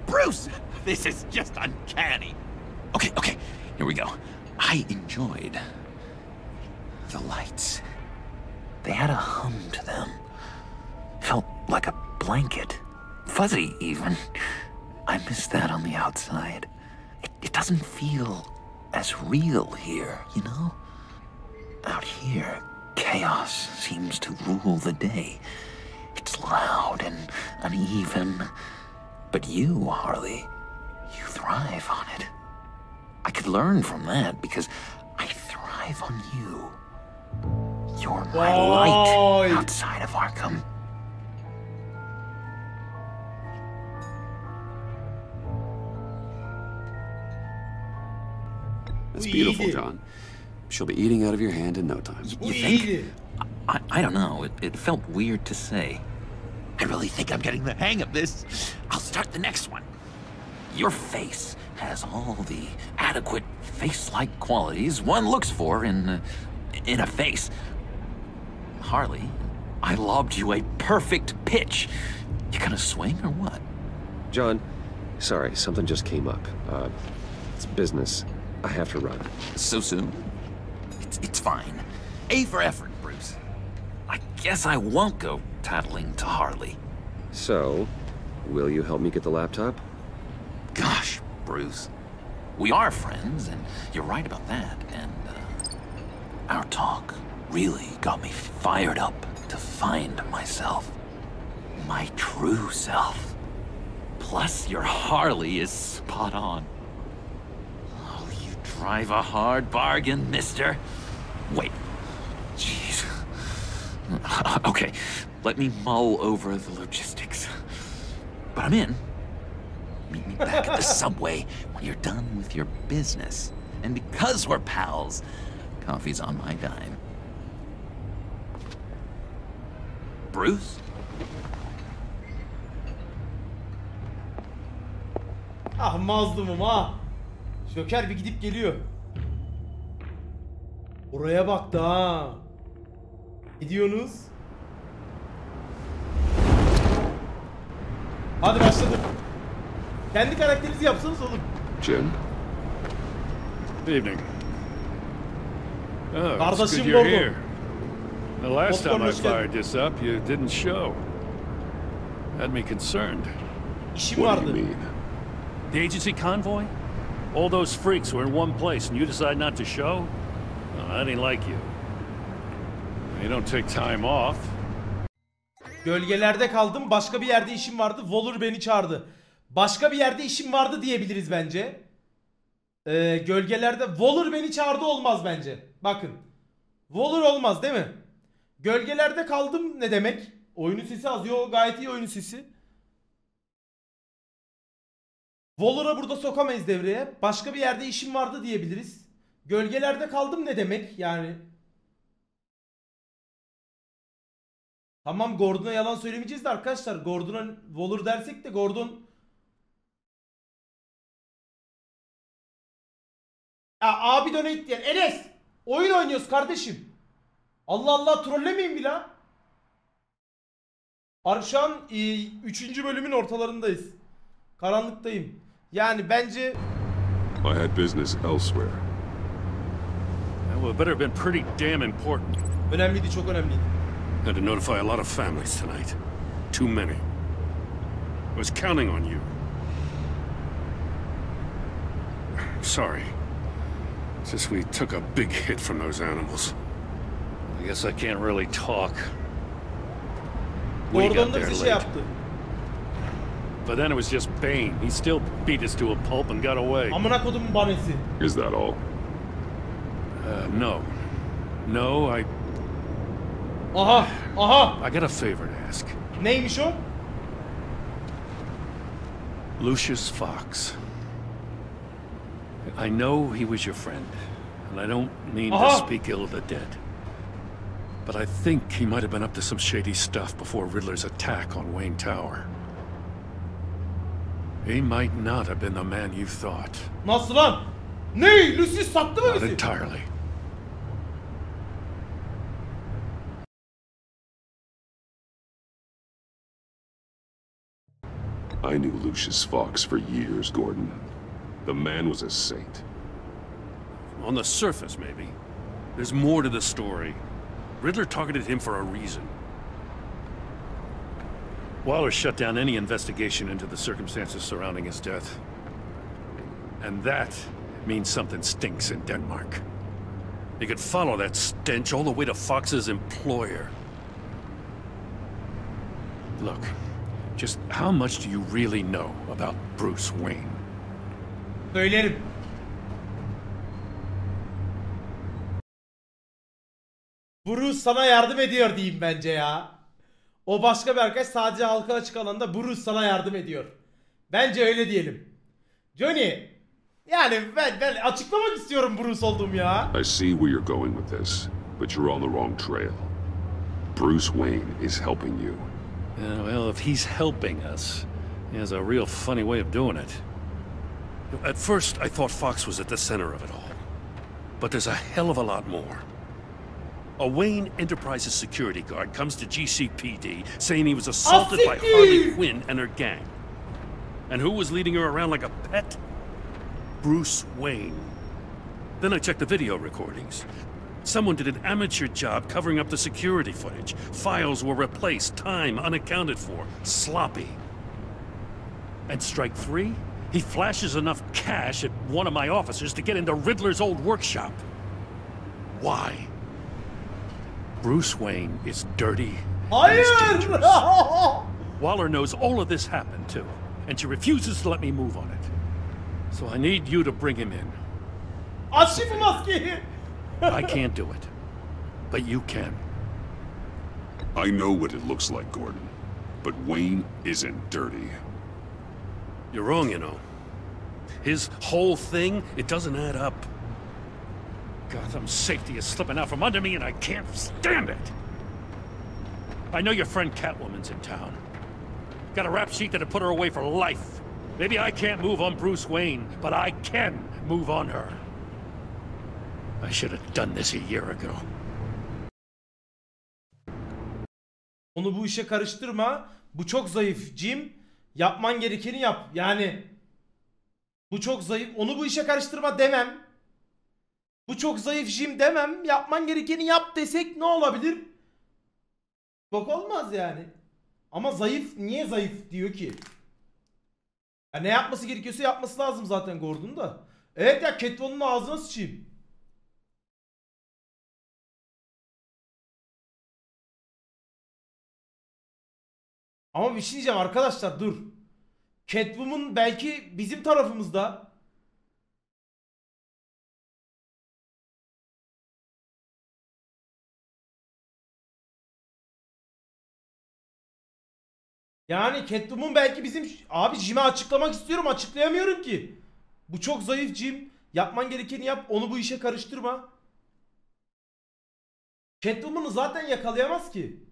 Bruce, this is just uncanny. Okay, here we go. I enjoyed the lights. They had a hum to them. Felt like a blanket. Fuzzy, even. I miss that on the outside. It doesn't feel as real here, you know? Out here, chaos seems to rule the day. It's loud and uneven. But you, Harley, you thrive on it. I could learn from that because I thrive on you. You're my light outside of Arkham. That's beautiful, John. She'll be eating out of your hand in no time. You think? I don't know. It felt weird to say. I really think I'm getting the hang of this. I'll start the next one. Your face has all the adequate face-like qualities one looks for in a face. Harley, I lobbed you a perfect pitch. You gonna swing or what? John, sorry, something just came up. It's business. I have to run. So soon? It's fine. A for effort, Bruce. I guess I won't go tattling to Harley. So, will you help me get the laptop? Gosh, Bruce. We are friends, and you're right about that. And, our talk really got me fired up to find myself. My true self. Plus, your Harley is spot on. Oh, you drive a hard bargain, mister. Wait. Jeez. Okay, let me mull over the logistics. But I'm in. Meet me back at the subway when you're done with your business. And because we're pals, coffee's on my dime. Bruce? Ah mazlumum ha. Joker bir gidip geliyor. Oraya baktı ha. Gidiyorsunuz. Hadi başladık. Kendi karakterinizi yapsanız olur. Jim? Good evening. Oh, it's Kardeşim good you're Zorlu. here. The last time I Hoş geldin. fired this up, you didn't show. Had me concerned. İşim What do vardı. you mean? The agency convoy? All those freaks were in one place and you decide not to show? Oh, I didn't like you. You don't take time off. Gölgelerde kaldım. Başka bir yerde işim vardı. Waller beni çağırdı. Başka bir yerde işim vardı diyebiliriz bence. Gölgelerde Waller beni çağırdı olmaz bence. Bakın. Waller olmaz değil mi? Gölgelerde kaldım ne demek? Oyunun sesi az. Yo, gayet iyi oyunun sesi. Waller'ı burada sokamayız devreye. Başka bir yerde işim vardı diyebiliriz. Gölgelerde kaldım ne demek yani? Tamam, Gordon'a yalan söylemeyeceğiz de arkadaşlar. Gordon'a Waller dersek de Gordon... Ya abi donate diyen Enes! Oyun oynuyoruz kardeşim. Allah Allah, trollemeyin bir la. Şu an 3. bölümün ortalarındayız. Karanlıktayım. Yani bence... I had business elsewhere. Well, it better have been pretty damn important. Önemliydi, çok önemliydi. Had to notify a lot of families tonight. Too many. I was counting on you. Sorry. Since we took a big hit from those animals. I guess I can't really talk. We got Gordon da there bize şey late. yaptı. But then it was just Bane. He still beat us to a pulp and got away. Amına kodumun banesi. Is that all? No. No, Aha! Aha! I got a favor to ask. Neymiş o? Lucius Fox. I know he was your friend, and I don't mean to speak ill of the dead. But I think he might have been up to some shady stuff before Riddler's attack on Wayne Tower. He might not have been the man you thought. Nasıl lan? Ne? Lucius sattı mı Not bizi? entirely. I knew Lucius Fox for years, Gordon. The man was a saint. On the surface, maybe. There's more to the story. Riddler targeted him for a reason. Waller shut down any investigation into the circumstances surrounding his death. And that means something stinks in Denmark. You could follow that stench all the way to Fox's employer. Look, just how much do you really know about Bruce Wayne? Söylerim. Bruce sana yardım ediyor diyeyim bence ya. O başka bir arkadaş, sadece halka açık alanda Bruce sana yardım ediyor. Bence öyle diyelim. Johnny, yani ben açıklamak istiyorum Bruce olduğum ya. I see where you're going with this, but you're on the wrong trail. Bruce Wayne is helping you. Yeah, well, if he's helping us, he has a real funny way of doing it. At first, I thought Fox was at the center of it all. But there's a hell of a lot more. A Wayne Enterprises security guard comes to GCPD saying he was assaulted by Harley Quinn and her gang. And who was leading her around like a pet? Bruce Wayne. Then I checked the video recordings. Someone did an amateur job covering up the security footage. Files were replaced, time unaccounted for, sloppy. And strike three? He flashes enough cash at one of my officers to get into Riddler's old workshop. Why? Bruce Wayne is dirty and is dangerous. Waller knows all of this happened too, and she refuses to let me move on it. So I need you to bring him in. I can't do it, but you can. I know what it looks like, Gordon, but Wayne isn't dirty. You're wrong, you know. His whole thing, it doesn't add up. Gotham's safety is slipping out from under me and I can't stand it. I know your friend Catwoman's in town. Got a rap sheet that'd put her away for life. Maybe I can't move on Bruce Wayne, but I can move on her. I should have done this a year ago. Onu bu işe karıştırma. Bu çok zayıf Jim. Yapman gerekeni yap. Yani bu çok zayıf. Onu bu işe karıştırma demem. Bu çok zayıf Jim demem. Yapman gerekeni yap desek ne olabilir? Çok olmaz yani. Ama zayıf, niye zayıf diyor ki? Ya ne yapması gerekiyorsa yapması lazım zaten Gordon da. Evet ya, Catwoman'ın ağzına sıçayım. Ama bir şey diyeceğim arkadaşlar, dur. Catwoman belki bizim tarafımızda. Yani Catwoman belki bizim... Abi Jim'e açıklamak istiyorum, açıklayamıyorum ki. Bu çok zayıf Jim. Yapman gerekeni yap, onu bu işe karıştırma. Catwoman'ı zaten yakalayamaz ki.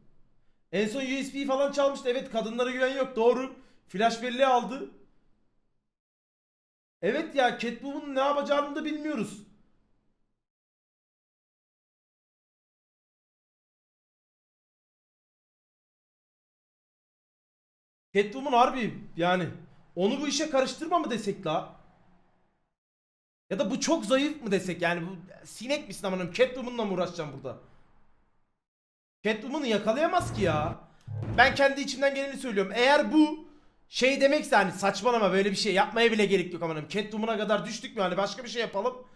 En son USB falan çalmıştı. Evet, kadınlara güven yok, doğru. Flash belleği aldı. Evet ya, Catwoman'ın ne yapacağını da bilmiyoruz. Catwoman harbi yani onu bu işe karıştırma mı desek la? Ya da bu çok zayıf mı desek, yani bu sinek misin amanım, Catwoman'la mı uğraşacağım burada? Catwoman'ı yakalayamaz ki ya. Ben kendi içimden geleni söylüyorum. Eğer bu şey demekse, hani saçmalama, böyle bir şey yapmaya bile gerek yok amanım. Catwoman'a kadar düştük mü, hani başka bir şey yapalım.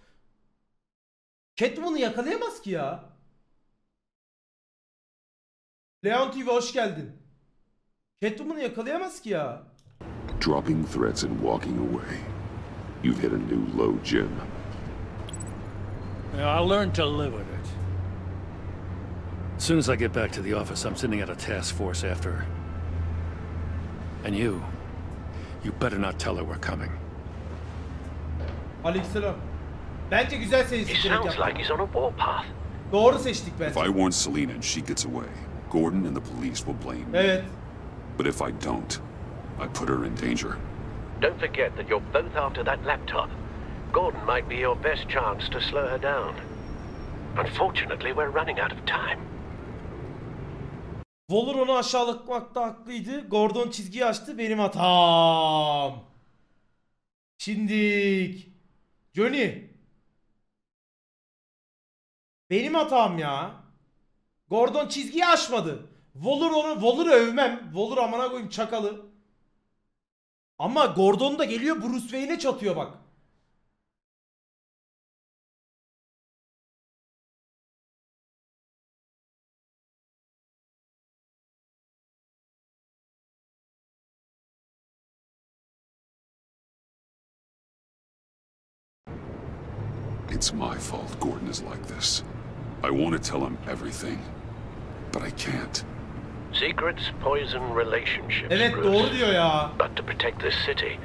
Catwoman'ı yakalayamaz ki ya. Leon TV hoş geldin. Catwoman'ı yakalayamaz ki ya. Dropping threats and walking away. You've hit a new low, Jim. I'll learn to live with it. As soon as I get back to the office, I'm sending out a task force after her. And you better not tell her we're coming. Aleykümselam. Bence güzel seçtik. Sounds like he's on a warpath. Doğru seçtik bence. If I warn Selena and she gets away, Gordon and the police will blame me. Evet. But if I don't, I put her in danger. Don't forget that you're both after that laptop. Gordon might be your best chance to slow her down. Unfortunately, we're running out of time. Waller onu aşağılamakta haklıydı. Gordon çizgiyi açtı. Benim hatam. Şimdik. Johnny. Benim hatam ya. Gordon çizgiyi aşmadı. Waller'ı övmem. Waller amına koyayım çakalı. Ama Gordon da geliyor Bruce Wayne'e çatıyor bak. It's my fault Gordon is like this. I want to tell him everything, but I can't. Secrets poison relationships, Evet, Bruce. doğru diyor ya. But to protect this city,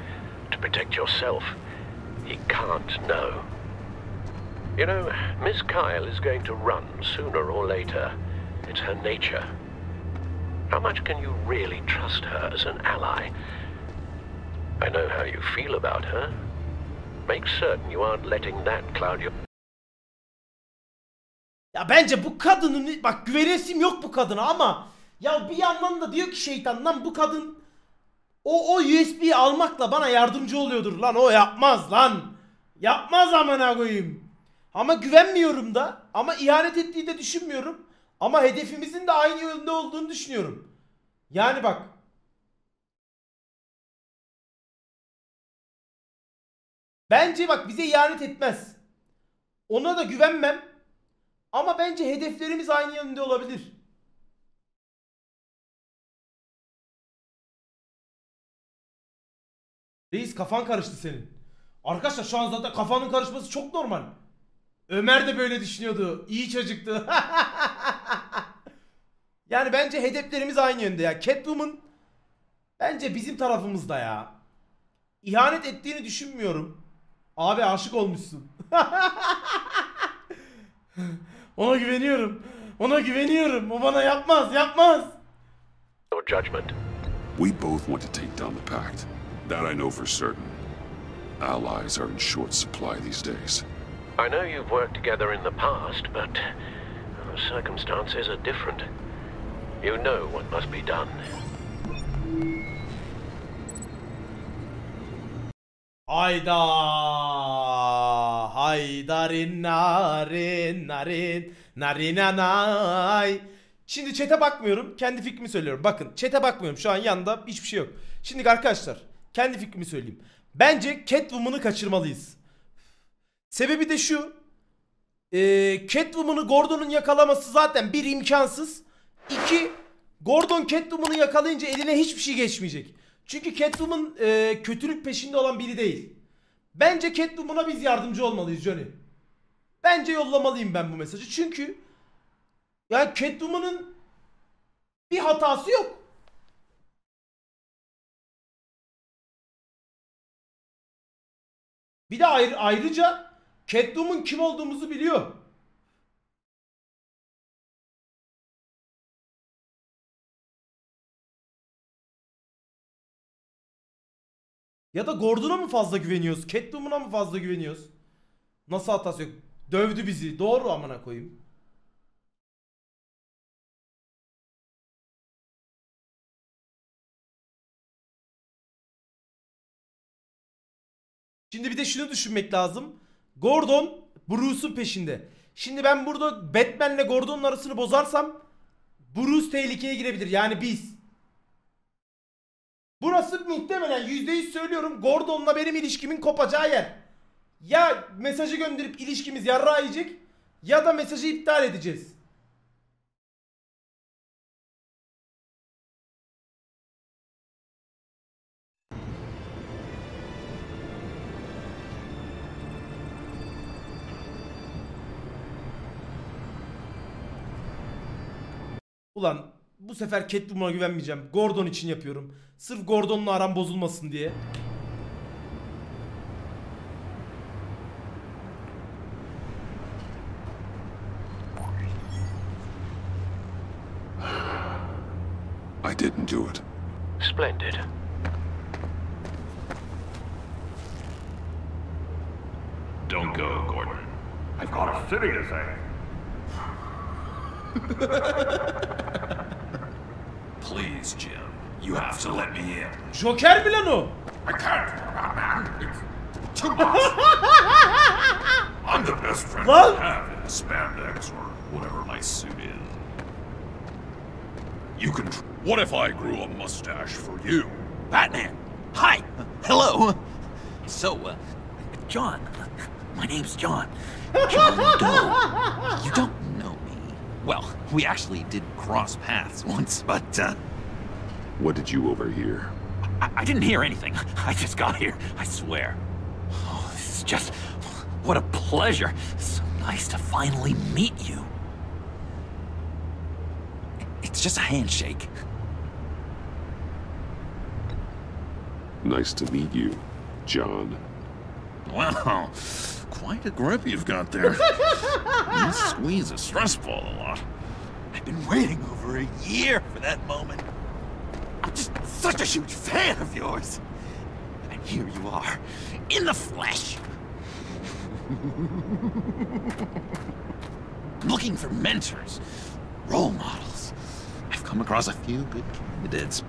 to protect yourself, he can't know. You know, Miss Kyle is going to run sooner or later. It's her nature. How much can you really trust her as an ally? I know how you feel about her. Make certain you aren't letting that cloud your... Ya bence bu kadının, bak güvenesim yok bu kadına ama ya bir yandan da diyor ki şeytan, lan bu kadın o USB'yi almakla bana yardımcı oluyordur lan, o yapmaz lan. Yapmaz amına koyayım. Ama güvenmiyorum da, ama ihanet ettiği de düşünmüyorum. Ama hedefimizin de aynı yönde olduğunu düşünüyorum. Yani bak. Bence bak bize ihanet etmez. Ona da güvenmem. Ama bence hedeflerimiz aynı yönde olabilir. Reis kafan karıştı senin. Arkadaşlar şu an zaten kafanın karışması çok normal. Ömer de böyle düşünüyordu. İyi çocuktu. Yani bence hedeflerimiz aynı yönde ya. Catwoman bence bizim tarafımızda ya. İhanet ettiğini düşünmüyorum. Abi aşık olmuşsun. Ona güveniyorum. Ona güveniyorum. O bana yapmaz, yapmaz. Your judgment. We both want to take down the pact. That I know for certain. Allies are in short supply these days. I know you've worked together in the past, but circumstances are different. You know what must be done. Hayda. Haydarin narin narin narinanay. Şimdi chat'e bakmıyorum. Kendi fikrimi söylüyorum. Bakın chat'e bakmıyorum. Şu an yanında hiçbir şey yok. Şimdi arkadaşlar kendi fikrimi söyleyeyim. Bence Catwoman'ı kaçırmalıyız. Sebebi de şu. Catwoman'ı Gordon'un yakalaması zaten bir imkansız. İki, Gordon Catwoman'ı yakalayınca eline hiçbir şey geçmeyecek. Çünkü Catwoman kötülük peşinde olan biri değil. Bence Catwoman'a biz yardımcı olmalıyız Johnny. Bence yollamalıyım ben bu mesajı. Çünkü yani Catwoman'ın bir hatası yok. Bir de ayrıca Catwoman kim olduğumuzu biliyor. Ya da Gordon'a mı fazla güveniyoruz? Catwoman'a mı fazla güveniyoruz? Nasıl hatası yok? Dövdü bizi. Doğru amına koyayım. Şimdi bir de şunu düşünmek lazım. Gordon Bruce'un peşinde. Şimdi ben burada Batman'le Gordon'un arasını bozarsam Bruce tehlikeye girebilir. Yani biz. Burası muhtemelen %100 söylüyorum Gordon'la benim ilişkimin kopacağı yer. Ya mesajı gönderip ilişkimiz yarrağı yiyecek ya da mesajı iptal edeceğiz. Ulan bu sefer Catwoman'a güvenmeyeceğim. Gordon için yapıyorum. Sırf Gordon'la aram bozulmasın diye. I didn't do it. Splendid. Don't go, Gordon. I've got a city to save. Please, Jim. You have to let me in. Joker mi lan o? I can't, Batman. It's too much. I'm the best friend Lan! I have in spandex or whatever my suit is. You can. What if I grew a mustache for you? Batman! Hi! Hello! So, John. My name's John. John Doe. You don't know me. Well, we actually did cross paths once, but, What did you overhear? I didn't hear anything. I just got here, I swear. Oh, this is just... What a pleasure. So nice to finally meet you. It's just a handshake. Nice to meet you, John. Wow, quite a grip you've got there. You squeeze a stress ball a lot. I've been waiting over a year for that moment. I'm just such a huge fan of yours. And here you are, in the flesh. Looking for mentors, role models. I've come across a few good candidates.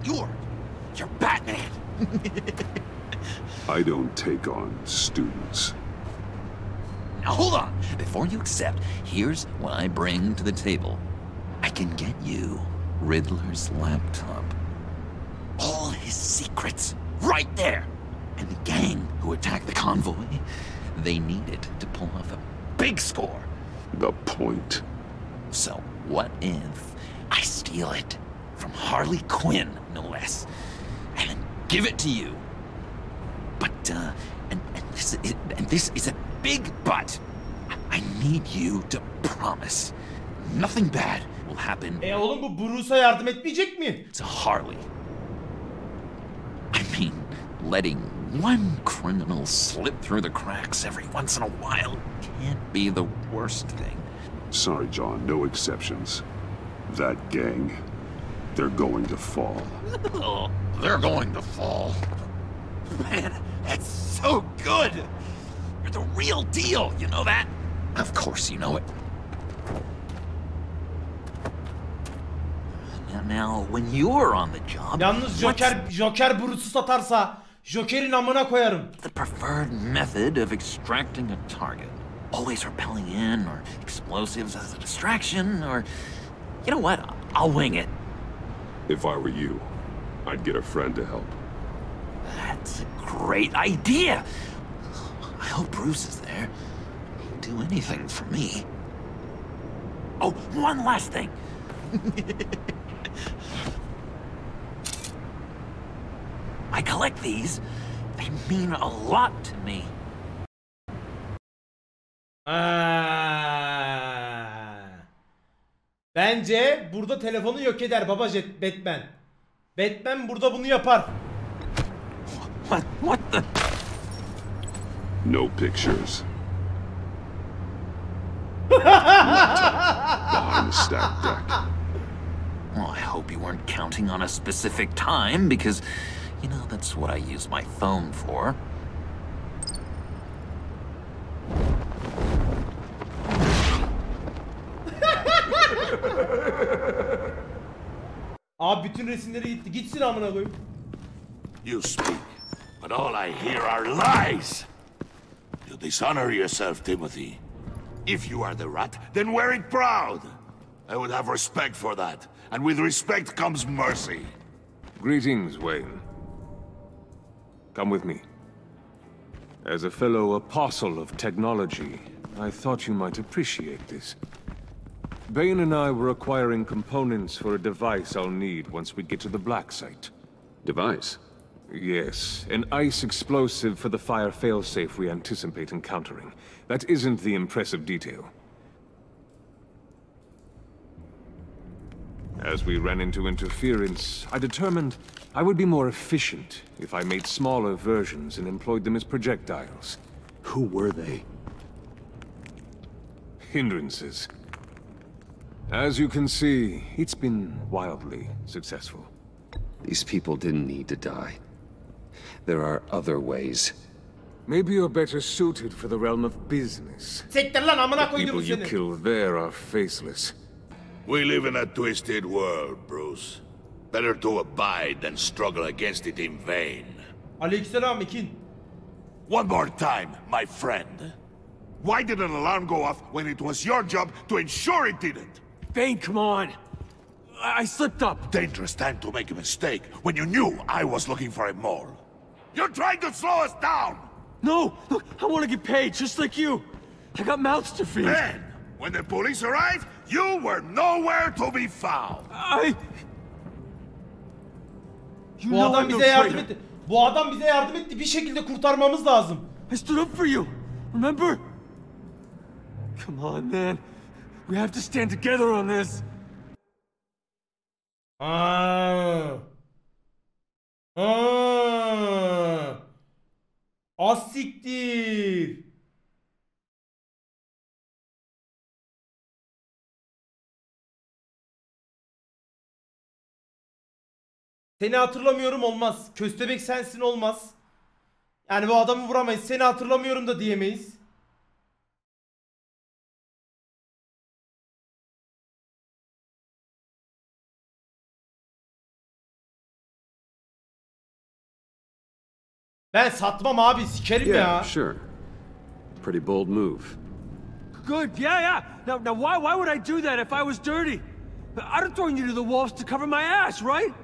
You're Batman. I don't take on students. Now hold on. Before you accept, here's what I bring to the table. I can get you Riddler's laptop. All his secrets, right there. And the gang who attacked the convoy, they need it to pull off a big score. The point. So what if I steal it from Harley Quinn, no less, and then give it to you? But, and this is a big but. I need you to promise nothing bad will happen. Oğlum bu Bruce'a yardım etmeyecek mi? To Harley. I mean, letting one criminal slip through the cracks every once in a while can't be the worst thing. Sorry, John, no exceptions. That gang, they're going to fall. Oh, they're going to fall. Man, that's so good! You're the real deal, you know that? Of course you know it. Now, when you're on the job... Yalnız Joker Bruce'u satarsa Joker'in amına koyarım. The preferred method of extracting a target. Always rappelling in, or explosives as a distraction, or... You know what? I'll wing it. If I were you, I'd get a friend to help. That's a great idea! I hope Bruce is there. He'd do anything for me. Oh, one last thing. collect these. They mean a lot to me. Bence burada telefonu yok eder baba Batman. Batman burada bunu yapar. What the? No pictures. Behind the stacked deck. Well, I hope you weren't counting on a specific time, because, you know, that's what I use my phone for. Abi bütün resimleri gitti. Gitsin amına koyayım. You speak, but all I hear are lies. You dishonor yourself, Timothy. If you are the rat, then wear it proud. I would have respect for that, and with respect comes mercy. Greetings, Wayne. Come with me. As a fellow apostle of technology, I thought you might appreciate this. Bane and I were acquiring components for a device I'll need once we get to the black site. Device? Yes, an ice explosive for the fire failsafe we anticipate encountering. That isn't the impressive detail. As we ran into interference, I determined I would be more efficient if I made smaller versions and employed them as projectiles. Who were they? Hindrances. As you can see, it's been wildly successful. These people didn't need to die. There are other ways. Maybe you're better suited for the realm of business. Siktir lan amına The koydum people you seni. kill there are faceless. We live in a twisted world, Bruce. Better to abide than struggle against it in vain. Aleykümselam Ekin. One more time, my friend. Why did an alarm go off when it was your job to ensure it didn't? Bane, come on. I slipped up. Dangerous time to make a mistake when you knew I was looking for a mole. You're trying to slow us down! No! Look, I want to get paid, just like you. I got mouths to feed. Then, when the police arrived, you were nowhere to be found. You Bu know adam I'm no bize yardım traitor. etti. Bu adam bize yardım etti. Bir şekilde kurtarmamız lazım. I stood up for you. Remember? Come on, man. We have to stand together on this. Asiktir. Seni hatırlamıyorum olmaz. Köstebek sensin olmaz. Yani bu adamı vuramayız. Seni hatırlamıyorum da diyemeyiz. Ben satmam abi, sikerim Yeah, ya. sure. Pretty bold move. Good, yeah. Now why would I do that if I was dirty? I'd have thrown you to the wolves to cover my ass, right?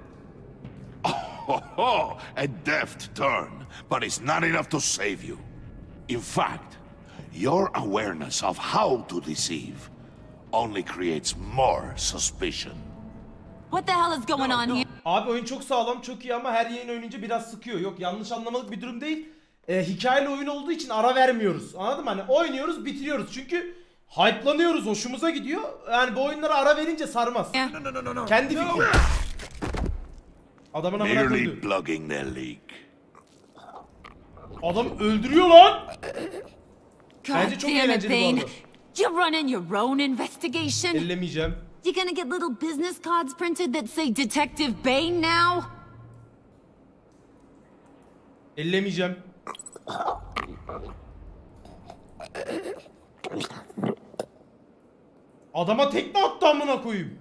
Oh, a deft turn, but it's not enough to save you. In fact, your awareness of how to deceive only creates more suspicion. What the hell is going on here? Abi oyun çok sağlam, çok iyi ama her yayın oynayınca biraz sıkıyor. Yok, yanlış anlamalık bir durum değil. Hikayeli oyun olduğu için ara vermiyoruz. Anladın mı? Hani oynuyoruz, bitiriyoruz. Çünkü hype'lanıyoruz, hoşumuza gidiyor. Yani bu oyunlara ara verince sarmaz. Kendi fikrim. Adamın amına Merely koydu. plugging the leak. Adam öldürüyor lan. Bence God çok damn it, eğlenceli bu Bane. arada. You're running your own investigation? Ellemeyeceğim. You gonna get little business cards printed that say Detective Bane now? Ellemeyeceğim. Adama tekme attı amına koyayım.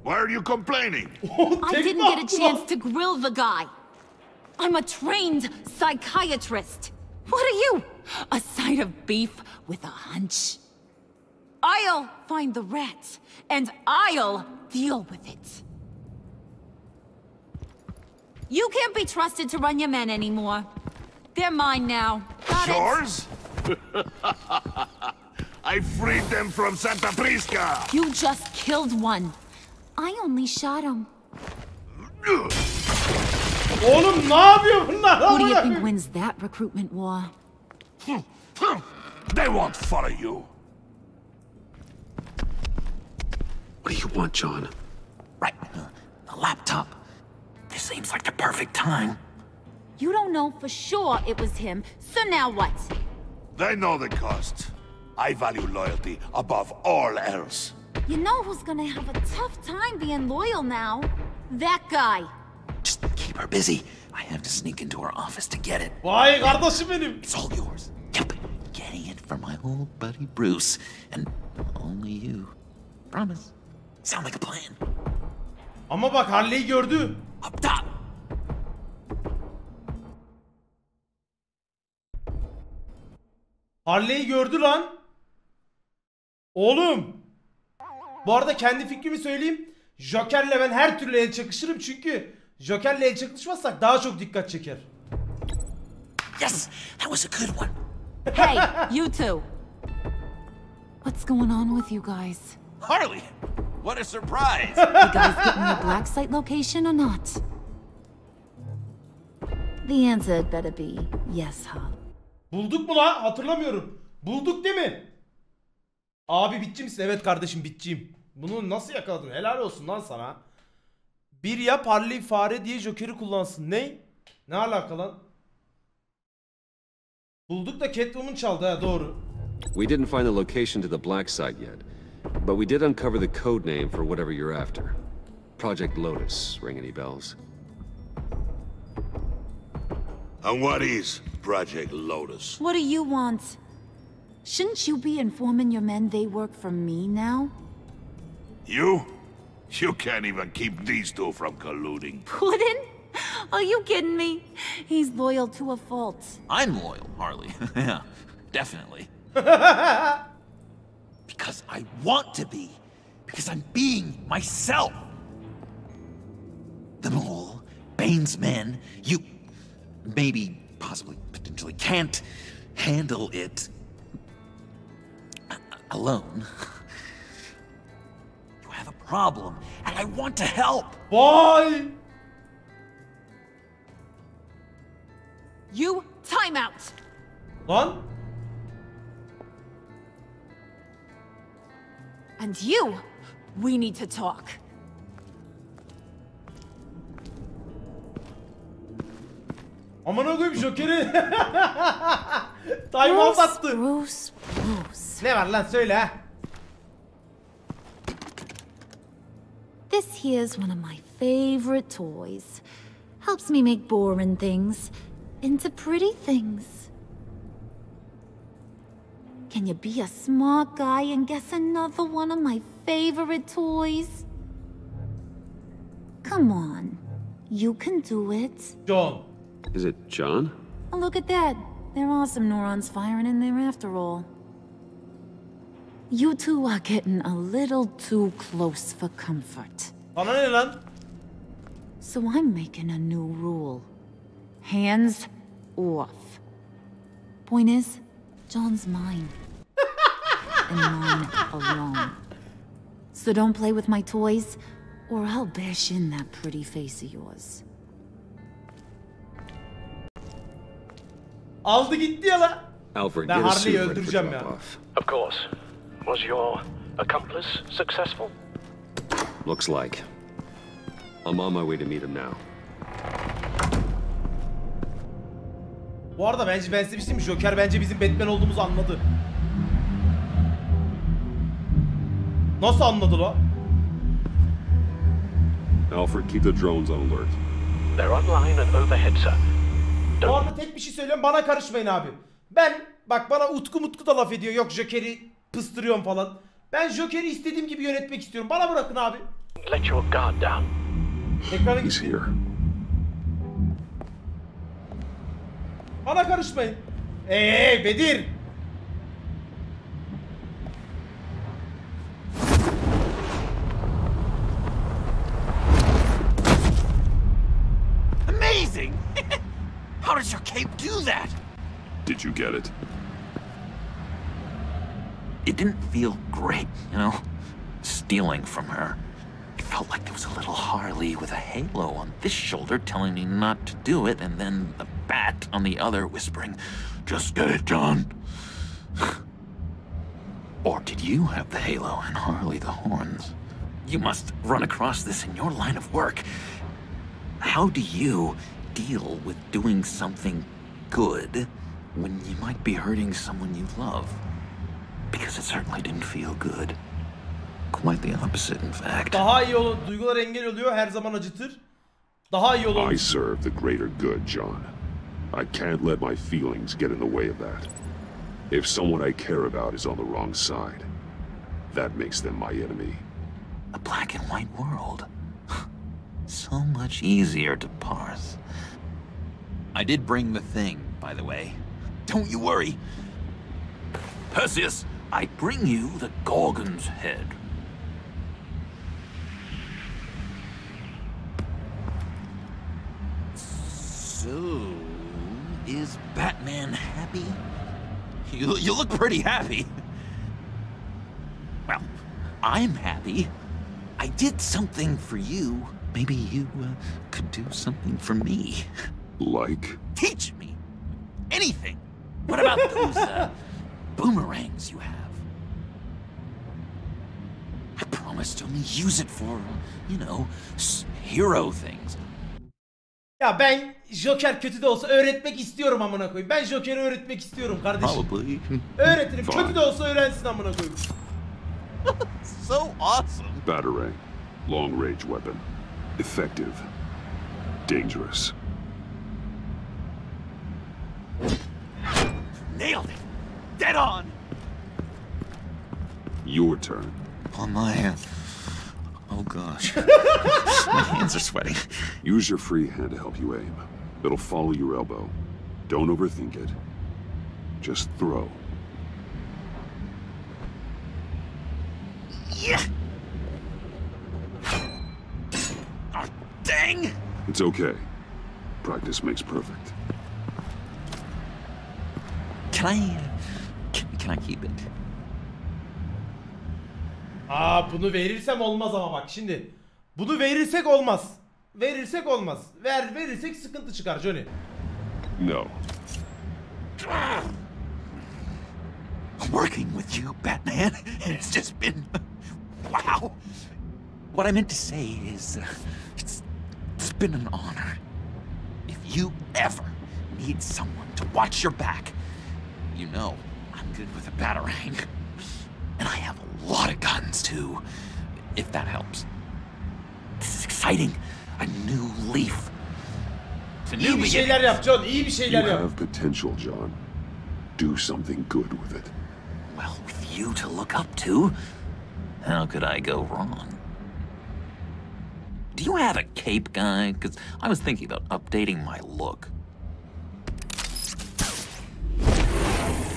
Why are you complaining? I didn't get a chance to grill the guy. I'm a trained psychiatrist. What are you? A side of beef with a hunch? I'll find the rat, and I'll deal with it. You can't be trusted to run your men anymore. They're mine now. Got Yours? I freed them from Santa Prisca! You just killed one. I only shot him. Oğlum ne yapıyor bunlar? Who do you think wins that recruitment war? They won't follow you. What do you want, John? Right. The laptop. This seems like the perfect time. You don't know for sure it was him, so now what? They know the cost. I value loyalty above all else. You know who's gonna have a tough time being loyal now? That guy. Just keep her busy. I have to sneak into her office to get it. Vay kardeşim benim. It's all yours. Yep. Getting it from my old buddy Bruce. And only you. Promise. Sound like a plan. Ama bak Harley'i gördü. Up top. Harley'i gördü lan. Oğlum. Bu arada kendi fikrimi söyleyeyim. Joker'le ben her türlü el çakışırım çünkü Joker'le el çakışmazsak daha çok dikkat çeker. Yes, that was a good one. Hey, you two. What's going on with you guys? Harley, what a surprise. You guys getting the black site location or not? The answer had better be yes, Hal. Bulduk mu la? Hatırlamıyorum. Bulduk değil mi? Abi bitçi misin? Evet kardeşim bitçiyim. Bunu nasıl yakaladın? Helal olsun lan sana. Bir yap Harley fare diye Joker'i kullansın. Ne? Ne alaka lan? Bulduk da Catwoman çaldı ha doğru. We didn't find the location to the black site yet, but we did uncover the code name for whatever you're after. Project Lotus, ring any bells? And what is Project Lotus? What do you want? Shouldn't you be informing your men they work for me now? You? You can't even keep these two from colluding. Puddin'? Are you kidding me? He's loyal to a fault. I'm loyal, Harley. Yeah, definitely. Because I want to be. Because I'm being myself. The mole, Bane's men, you maybe, possibly, potentially can't handle it alone. You have a problem, and I want to help. Why? You time out. Lan? And you, we need to talk. Aman koyayım Joker'i. Time out attı. Bruce. Ne var lan söyle ha. This here's one of my favorite toys. Helps me make boring things into pretty things. Can you be a smart guy and guess another one of my favorite toys? Come on. You can do it. John. Is it John? Oh, look at that. There are some neurons firing in there after all. You two are getting a little too close for comfort. Bana ne lan? So I'm making a new rule. Hands off. Point is, John's mine. And mine alone. So don't play with my toys, or I'll bash in that pretty face of yours. Aldı gitti ya la. Alfred, Ben get a Harley'i suit ready for öldüreceğim ya. drop-off. Of course. Was your accomplice successful? Looks like. I'm on my way to meet him now. Bu arada bence ben size bir şey diyeyim mi? Joker bence bizim Batman olduğumuzu anladı. Nasıl anladı la? Alfred, keep the drones on alert. They're online and overhead, sir. Bu arada tek bir şey söyleyeyim, bana karışmayın abi. Ben bak bana Utku da laf ediyor. Yok Joker'i pıstırıyorum falan. Ben Joker'i istediğim gibi yönetmek istiyorum. Bana bırakın abi. Let your guard down. Ekrana He's gitti. here. Bana karışmayın. Bedir. Amazing! How does your cape do that? Did you get it? It didn't feel great, you know? Stealing from her. It felt like there was a little Harley with a halo on this shoulder telling me not to do it, and then the bat on the other whispering, "Just get it done." Or did you have the halo and Harley the horns? You must run across this in your line of work. How do you deal with doing something good when you might be hurting someone you love? Because it certainly didn't feel good. Quite the opposite, in fact. Daha iyi olur. Duygular engel oluyor. Her zaman acıtır. Daha iyi olur. I serve the greater good, John. I can't let my feelings get in the way of that. If someone I care about is on the wrong side, that makes them my enemy. A black and white world. So much easier to parse. I did bring the thing, by the way. Don't you worry. Perseus, I bring you the Gorgon's head. So, is Batman happy? You look pretty happy. Well, I'm happy. I did something for you. Maybe you could do something for me. Like? Teach me. Anything. What about those boomerangs you have? I promised to only use it for, you know, hero things. Ya ben Joker kötü de olsa öğretmek istiyorum amına koyayım. Ben Joker'i öğretmek istiyorum kardeşim. Probably. Öğretirim. Kötü de olsa öğrensin amına koyayım. So awesome. Batarang. Long range weapon. Effective. Dangerous. Nailed it. Dead on. Your turn. On my oh gosh. My hands are sweating. Use your free hand to help you aim. It'll follow your elbow. Don't overthink it. Just throw. Yeah. Oh, dang. It's okay. Practice makes perfect. Can I keep it? Aa bunu verirsem olmaz ama bak şimdi. Bunu verirsek olmaz. Verirsek olmaz. Verirsek sıkıntı çıkar Johnny. No. Working with you, Batman, it's just been wow. What I meant to say is, it's been an honor. If you ever need someone to watch your back, you know I'm good with a batarang. And I have a lot of guns, too, if that helps. This is exciting. A new leaf. It's a new İyi bir şeyler yap John, iyi bir şeyler You yap. have potential, John. Do something good with it. Well, with you to look up to, how could I go wrong? Do you have a cape, guy? Because I was thinking about updating my look.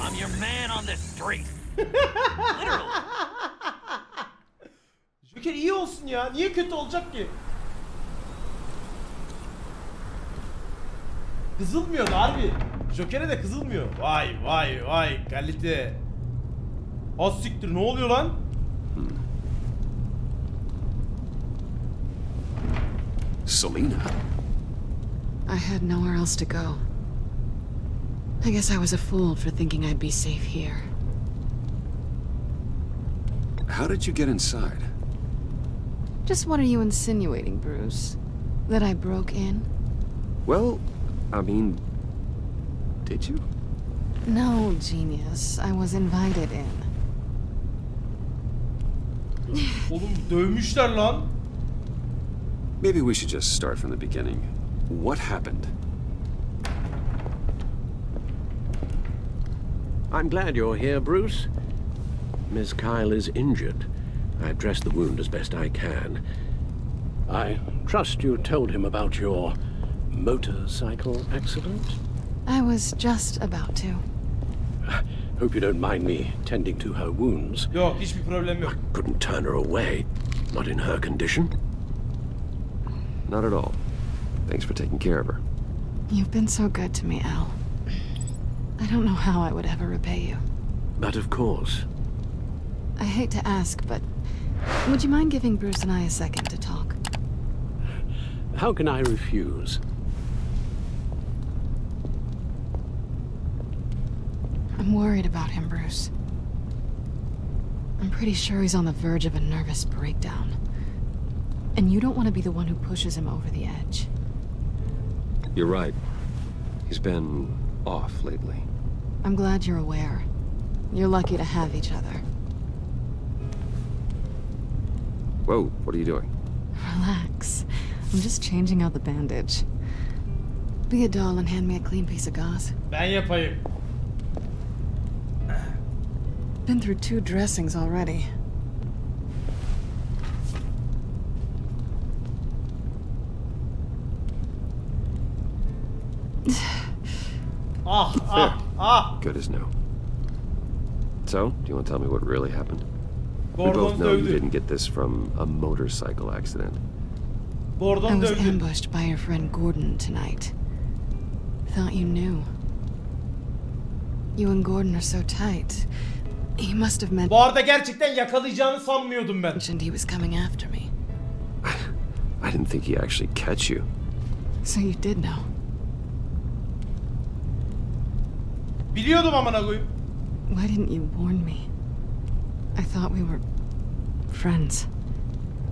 I'm your man on the street. Literally. Joker iyi olsun ya. Niye kötü olacak ki? Kızılmıyor da harbi. Joker'e de kızılmıyor. Vay vay vay kalite. Az siktir ne oluyor lan? Selena. I had nowhere else to go. I guess I was a fool for thinking I'd be safe here. How did you get inside? Just what are you insinuating, Bruce? That I broke in? Well, I mean, did you? No, genius. I was invited in. Oğlum dövmüşler lan. Maybe we should just start from the beginning. What happened? I'm glad you're here, Bruce. Miss Kyle is injured. I dressed the wound as best I can. I trust you told him about your motorcycle accident? I was just about to. Hope you don't mind me tending to her wounds. Yok, hiçbir problem yok. I couldn't turn her away. Not in her condition. Not at all. Thanks for taking care of her. You've been so good to me, Al. I don't know how I would ever repay you. But of course. I hate to ask, but Would you mind giving Bruce and I a second to talk? How can I refuse? I'm worried about him, Bruce. I'm pretty sure he's on the verge of a nervous breakdown. And you don't want to be the one who pushes him over the edge. You're right. He's been off lately. I'm glad you're aware. You're lucky to have each other. Whoa, what are you doing? Relax. I'm just changing out the bandage. Be a doll and hand me a clean piece of gauze. Ben yapayım. Been through 2 dressings already. Good as new. So, do you want to tell me what really happened? We Gordon both know you dövdü. didn't get this from a motorcycle accident. I was ambushed by your friend Gordon tonight. Thought you knew. You and Gordon are so tight. He must have Bu arada gerçekten yakalayacağını sanmıyordum ben. mentioned he was coming after me. I didn't think he'd actually catch you. So you did know. Biliyordum amına koyayım. Why didn't you warn me? I thought we were friends.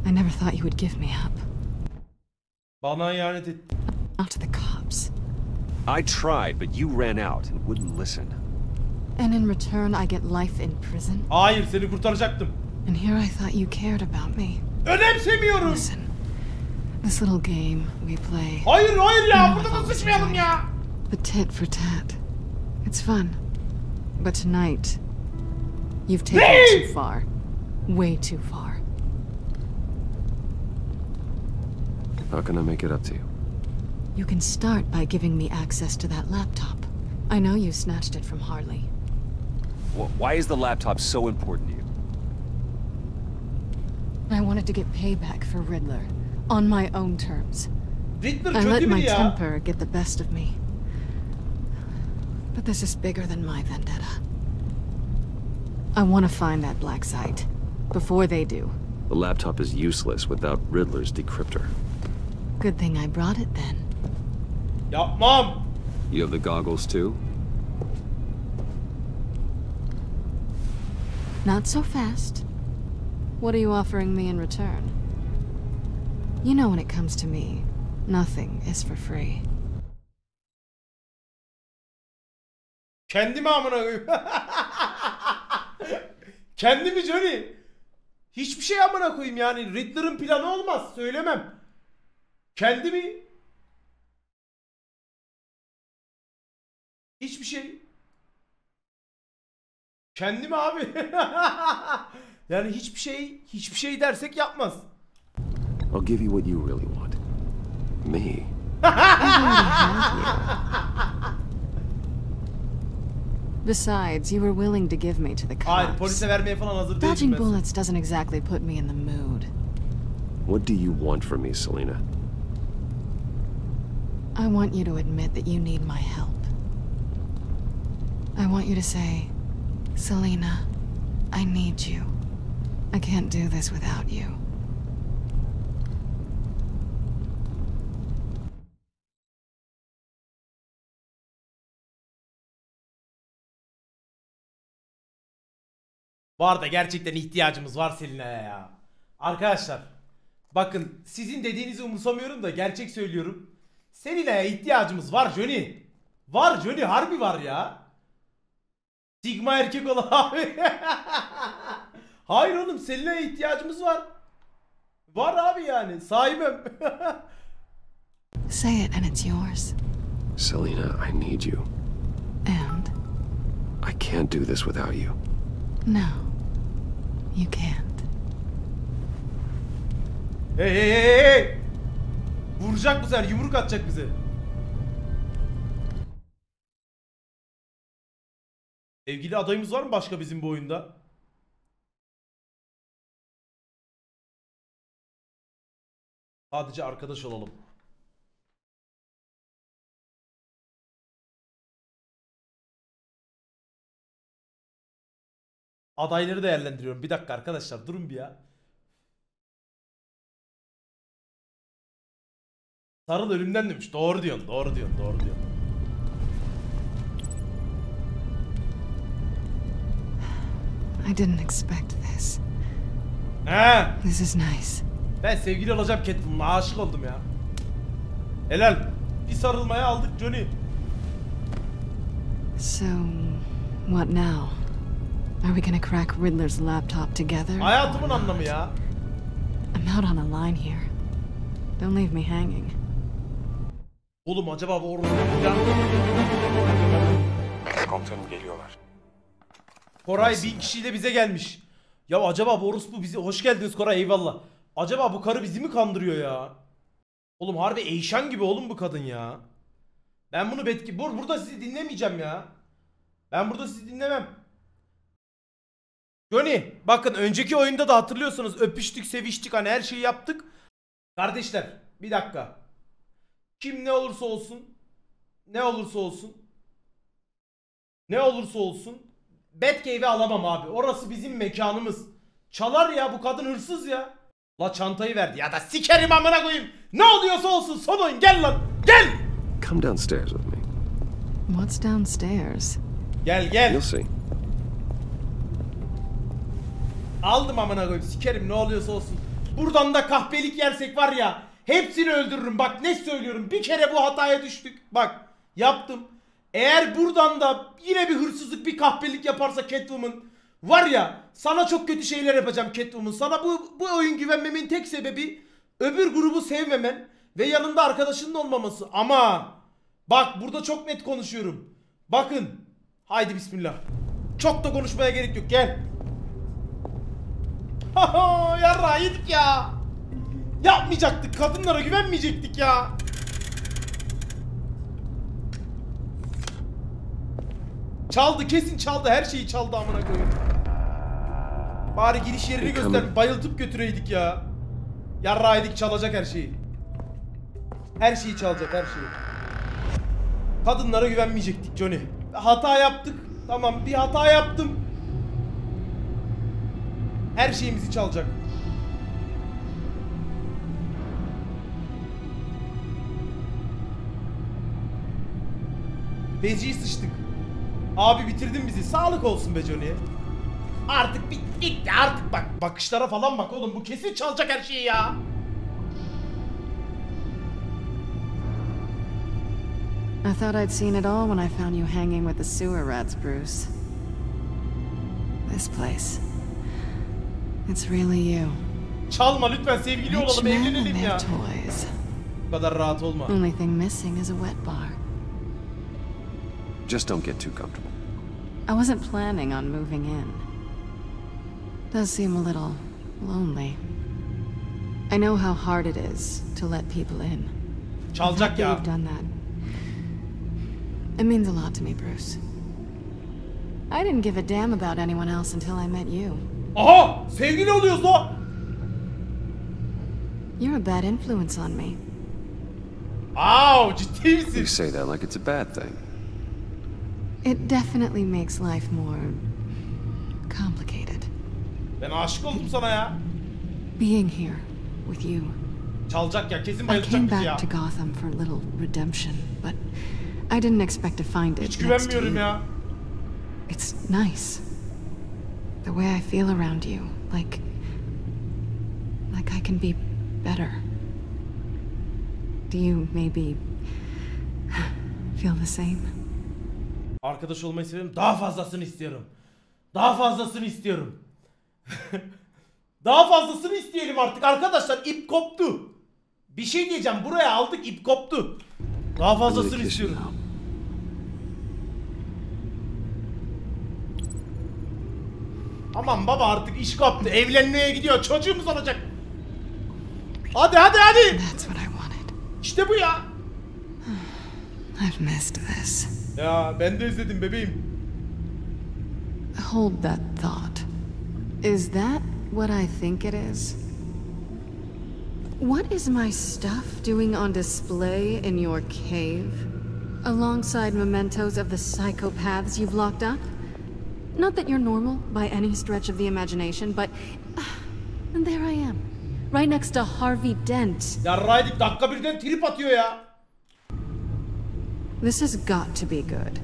I never thought you would give me up. Bana ihanet et. Not to the cops. I tried, but you ran out and wouldn't listen. And in return, I get life in prison. Hayır, seni kurtaracaktım. And here I thought you cared about me. Önemsemiyorum. Listen, this little game we play. Hayır ya, burada da sıçmayalım ya. The tit for tat. It's fun. But tonight, you've taken it too far. Way too far. How can I make it up to you? You can start by giving me access to that laptop. I know you snatched it from Harley. Why is the laptop so important to you? I wanted to get payback for Riddler. On my own terms. Riddler I kötü let my biri ya. temper get the best of me. But this is bigger than my vendetta. I want to find that black site. Before they do. The laptop is useless without Riddler's decryptor. Good thing I brought it then. Yapmam. You have the goggles too? Not so fast. What are you offering me in return? You know when it comes to me, nothing is for free. Kendimi amına koyayım. Kendimi Johnny. Hiçbir şey amına koyayım yani. Riddler'ın planı olmaz. Söylemem. Kendimi. Hiçbir şey. Kendimi abi. Yani hiçbir şey dersek yapmaz. I'll give you what you really want. Me. Besides, you were willing to give me to the Hayır, cops. polise vermeye falan hazır değilim Dodging ben. bullets doesn't exactly put me in the mood. What do you want from me, Selena? I want you to admit that you need my help. I want you to say, Selena, I need you. I can't do this without you. Bu arada gerçekten ihtiyacımız var Selina'ya ya. Arkadaşlar bakın sizin dediğinizi umursamıyorum da gerçek söylüyorum. Selina'ya ihtiyacımız var Johnny. Var Johnny, harbi var ya. Sigma erkek ol abi. Hayır oğlum, Selina'ya ihtiyacımız var. Var abi yani, sahibim. Say it and it's yours. Selena, I need you. And? I can't do this without you. No, you can't. Hey. Vuracak bu sefer, yumruk atacak bize. Sevgili adayımız var mı başka bizim bu oyunda? Sadece arkadaş olalım. Adayları değerlendiriyorum. Bir dakika arkadaşlar, durun bir ya. Sarıl ölümden demiş. Doğru diyorsun, doğru diyorsun, doğru diyorsun. I didn't expect this. He. This is nice. Ben sevgili olacağım Catwoman'a, aşık oldum ya. Helal. Bir sarılmaya aldık Johnny. So, what now? Are we gonna crack Riddler's laptop together? Hayatımın anlamı ya. I'm out on a line here. Don't leave me hanging. Oğlum acaba bu orada falan... Komutanım geliyorlar. Koray 1000 kişiyle bize gelmiş. Ya acaba bu orospu bizi... Hoş geldiniz Koray, eyvallah. Acaba bu karı bizi mi kandırıyor ya? Oğlum harbi Eyşan gibi oğlum bu kadın ya. Ben bunu burada sizi dinlemeyeceğim ya. Ben burada sizi dinlemem. Johnny bakın önceki oyunda da hatırlıyorsunuz öpüştük, seviştik, hani her şeyi yaptık. Kardeşler bir dakika. Kim ne olursa olsun, ne olursa olsun, ne olursa olsun Batcave'i alamam abi. Orası bizim mekanımız. Çalar ya, bu kadın hırsız ya. La çantayı verdi ya da sikerim amına koyayım. Ne oluyorsa olsun son oyun, gel lan gel. Come downstairs with me. What's downstairs? Gel gel. You'll see. Aldım amına koyayım, sikerim ne oluyorsa olsun. Buradan da kahpelik yersek var ya, hepsini öldürürüm. Bak ne söylüyorum, bir kere bu hataya düştük. Bak yaptım. Eğer buradan da yine bir hırsızlık, bir kahpelik yaparsa Catwoman, var ya sana çok kötü şeyler yapacağım Catwoman. Sana bu oyun güvenmemin tek sebebi öbür grubu sevmemen ve yanında arkadaşının olmaması. Ama bak burada çok net konuşuyorum. Bakın haydi bismillah. Çok da konuşmaya gerek yok, gel. Yarra yedik ya. Yapmayacaktık, kadınlara güvenmeyecektik ya. Çaldı, kesin çaldı, her şeyi çaldı amına koyayım. Bari giriş yerini göster, bayıltıp götüreydik ya. Yarra yedik, çalacak her şeyi. Her şeyi çalacak, her şeyi. Kadınlara güvenmeyecektik Johnny. Hata yaptık. Tamam, bir hata yaptım. Her şeyimizi çalacak. Feci'yi sıçtık. Abi bitirdin bizi. Sağlık olsun be Johnny. Artık bitti artık, bak. Bakışlara falan bak oğlum. Bu kesin çalacak her şeyi ya. I thought I'd seen it all when I found you hanging with the sewer rats, Bruce. This place. It's really you. Çalma lütfen, sevgili olalım, evlenelim ya. Toys. Bu kadar rahat olma. Only thing missing is a wet bar. Just don't get too comfortable. I wasn't planning on moving in. Does seem a little lonely. I know how hard it is to let people in. Çalacak ya. You've done that. It means a lot to me, Bruce. I didn't give a damn about anyone else until I met you. Aha! Sevgili oluyoruz la! You're a bad influence on me. Wow, ciddi misin? You say that like it's a bad thing. It definitely makes life more complicated. Ben aşık oldum sana ya. Being here with you. Çalacak ya, kesin I bayılacak came bizi ya. back to Gotham for a little redemption, but I didn't expect to find it. Hiç güvenmiyorum ya. It's nice. The way I feel around you, like I can be better. Do you maybe feel the same? Arkadaş olmayı seviyorum. Daha fazlasını istiyorum. Daha fazlasını istiyorum. Daha fazlasını isteyelim artık arkadaşlar. İp koptu. Bir şey diyeceğim. Buraya aldık, ip koptu. Daha fazlasını istiyorum. Aman baba artık iş koptu. Evlenmeye gidiyor. Çocuğumuz olacak. Hadi hadi hadi. That's what I wanted. İşte bu ya. I've missed this. Ya ben de özledim bebeğim. Hold that thought. Is that what I think it is? What is my stuff doing on display in your cave? Alongside mementos of the psychopaths you've locked up? Not that you're normal by any stretch of the imagination, but there I am, Right next to Harvey Dent. Ya Raydik dakika birden trip atıyor ya. This has got to be good.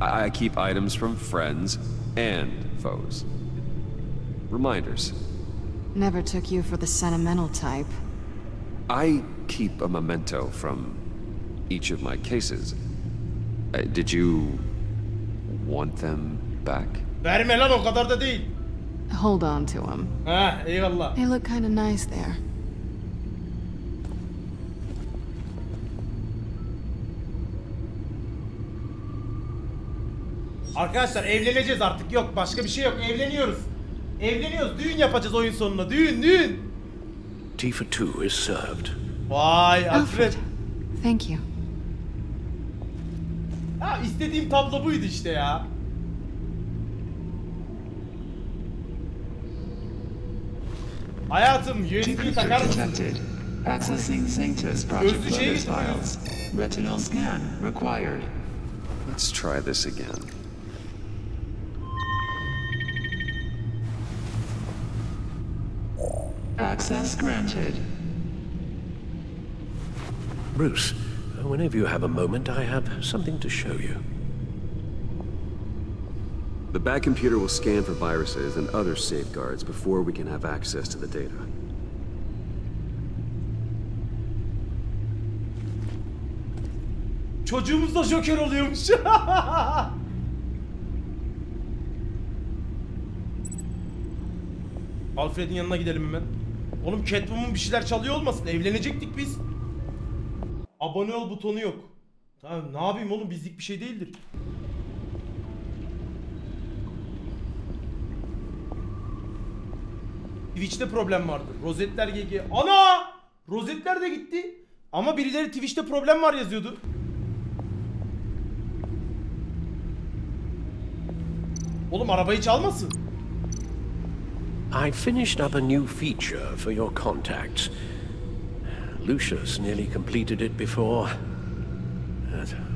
I keep items from friends and foes. Reminders. Never took you for the sentimental type. I keep a memento from each of my cases. Did you want them back? Verme lan, o kadar da değil. Hold on to them. Ha, eyvallah. They look kind of nice there. Arkadaşlar evleneceğiz artık, yok başka bir şey yok, evleniyoruz. Evleniyoruz, düğün yapacağız oyun sonuna, düğün. Tea for two is served. Vay Alfred. Thank you. Ha, istediğim tablo buydu işte ya. Hayatım, USB'yi takar mısın? Accessing Sanctus project loaders files. Retinal scan required. Let's try this again. Access granted. Bruce, whenever you have a moment, I have something to show you. The back computer will scan for viruses and other safeguards before we can have access to the data. Çocuğumuz da Joker oluyormuş. Alfred'in yanına gidelim hemen. Oğlum Catwoman bir şeyler çalıyor olmasın? Evlenecektik biz. Abone ol butonu yok. Tamam, ne yapayım oğlum, bizlik bir şey değildir. Twitch'te problem vardı. Rozetler GG. Ana! Rozetler de gitti. Ama birileri Twitch'te problem var yazıyordu. Oğlum arabayı çalmasın. I finished up a new feature for your contacts. Lucius nearly completed it before.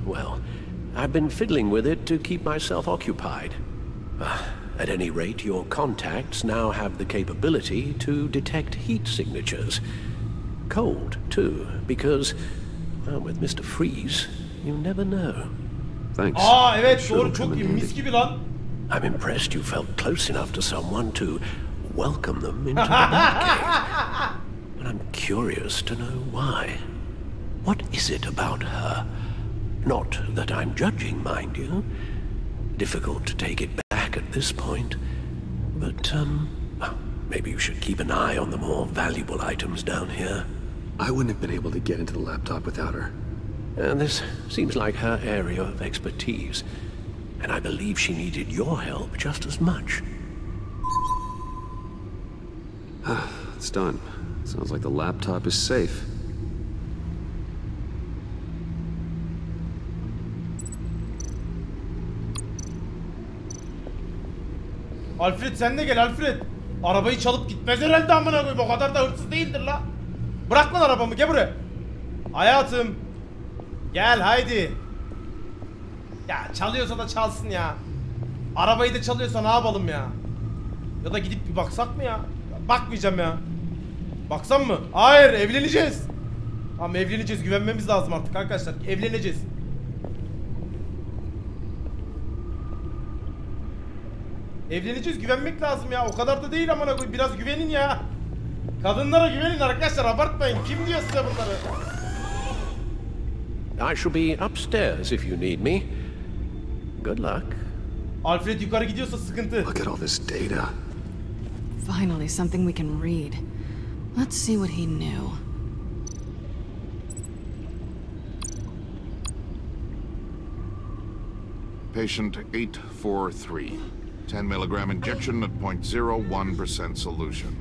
Well, I've been fiddling with it to keep myself occupied. At any rate, your contacts now have the capability to detect heat signatures. Cold, too, because, with Mr. Freeze, you never know. Thanks. Aa evet, doğru, çok iyi, mis gibi lan. I'm impressed you felt close enough to someone to welcome them into the Batcave. But I'm curious to know why. What is it about her? Not that I'm judging, mind you. Difficult to take it back at this point. But, maybe you should keep an eye on the more valuable items down here. I wouldn't have been able to get into the laptop without her. This seems like her area of expertise. And I believe she needed your help just as much. It's done. Sounds like the laptop is safe. Alfred sen de gel Alfred. Arabayı çalıp gitmez herhalde amına koyayım. O kadar da hırsız değildir la. Bırak lan arabamı, gel buraya. Hayatım. Gel haydi. Ya çalıyorsa da çalsın ya. Arabayı da çalıyorsa ne yapalım ya? Ya da gidip bir baksak mı ya? Bakmayacağım ya. Baksam mı? Hayır, evleneceğiz. Tamam, evleneceğiz, güvenmemiz lazım artık arkadaşlar. Evleneceğiz. Evleneceğiz, güvenmek lazım ya. O kadar da değil amına koyayım. Biraz güvenin ya. Kadınlara güvenin arkadaşlar, abartmayın. Kim diyor size bunları? I shall be upstairs if you need me. Good luck. Alfred yukarı gidiyorsa sıkıntı. Look at all this data. Finally, something we can read. Let's see what he knew. Patient 843. 10 milligram injection at 0.01% solution.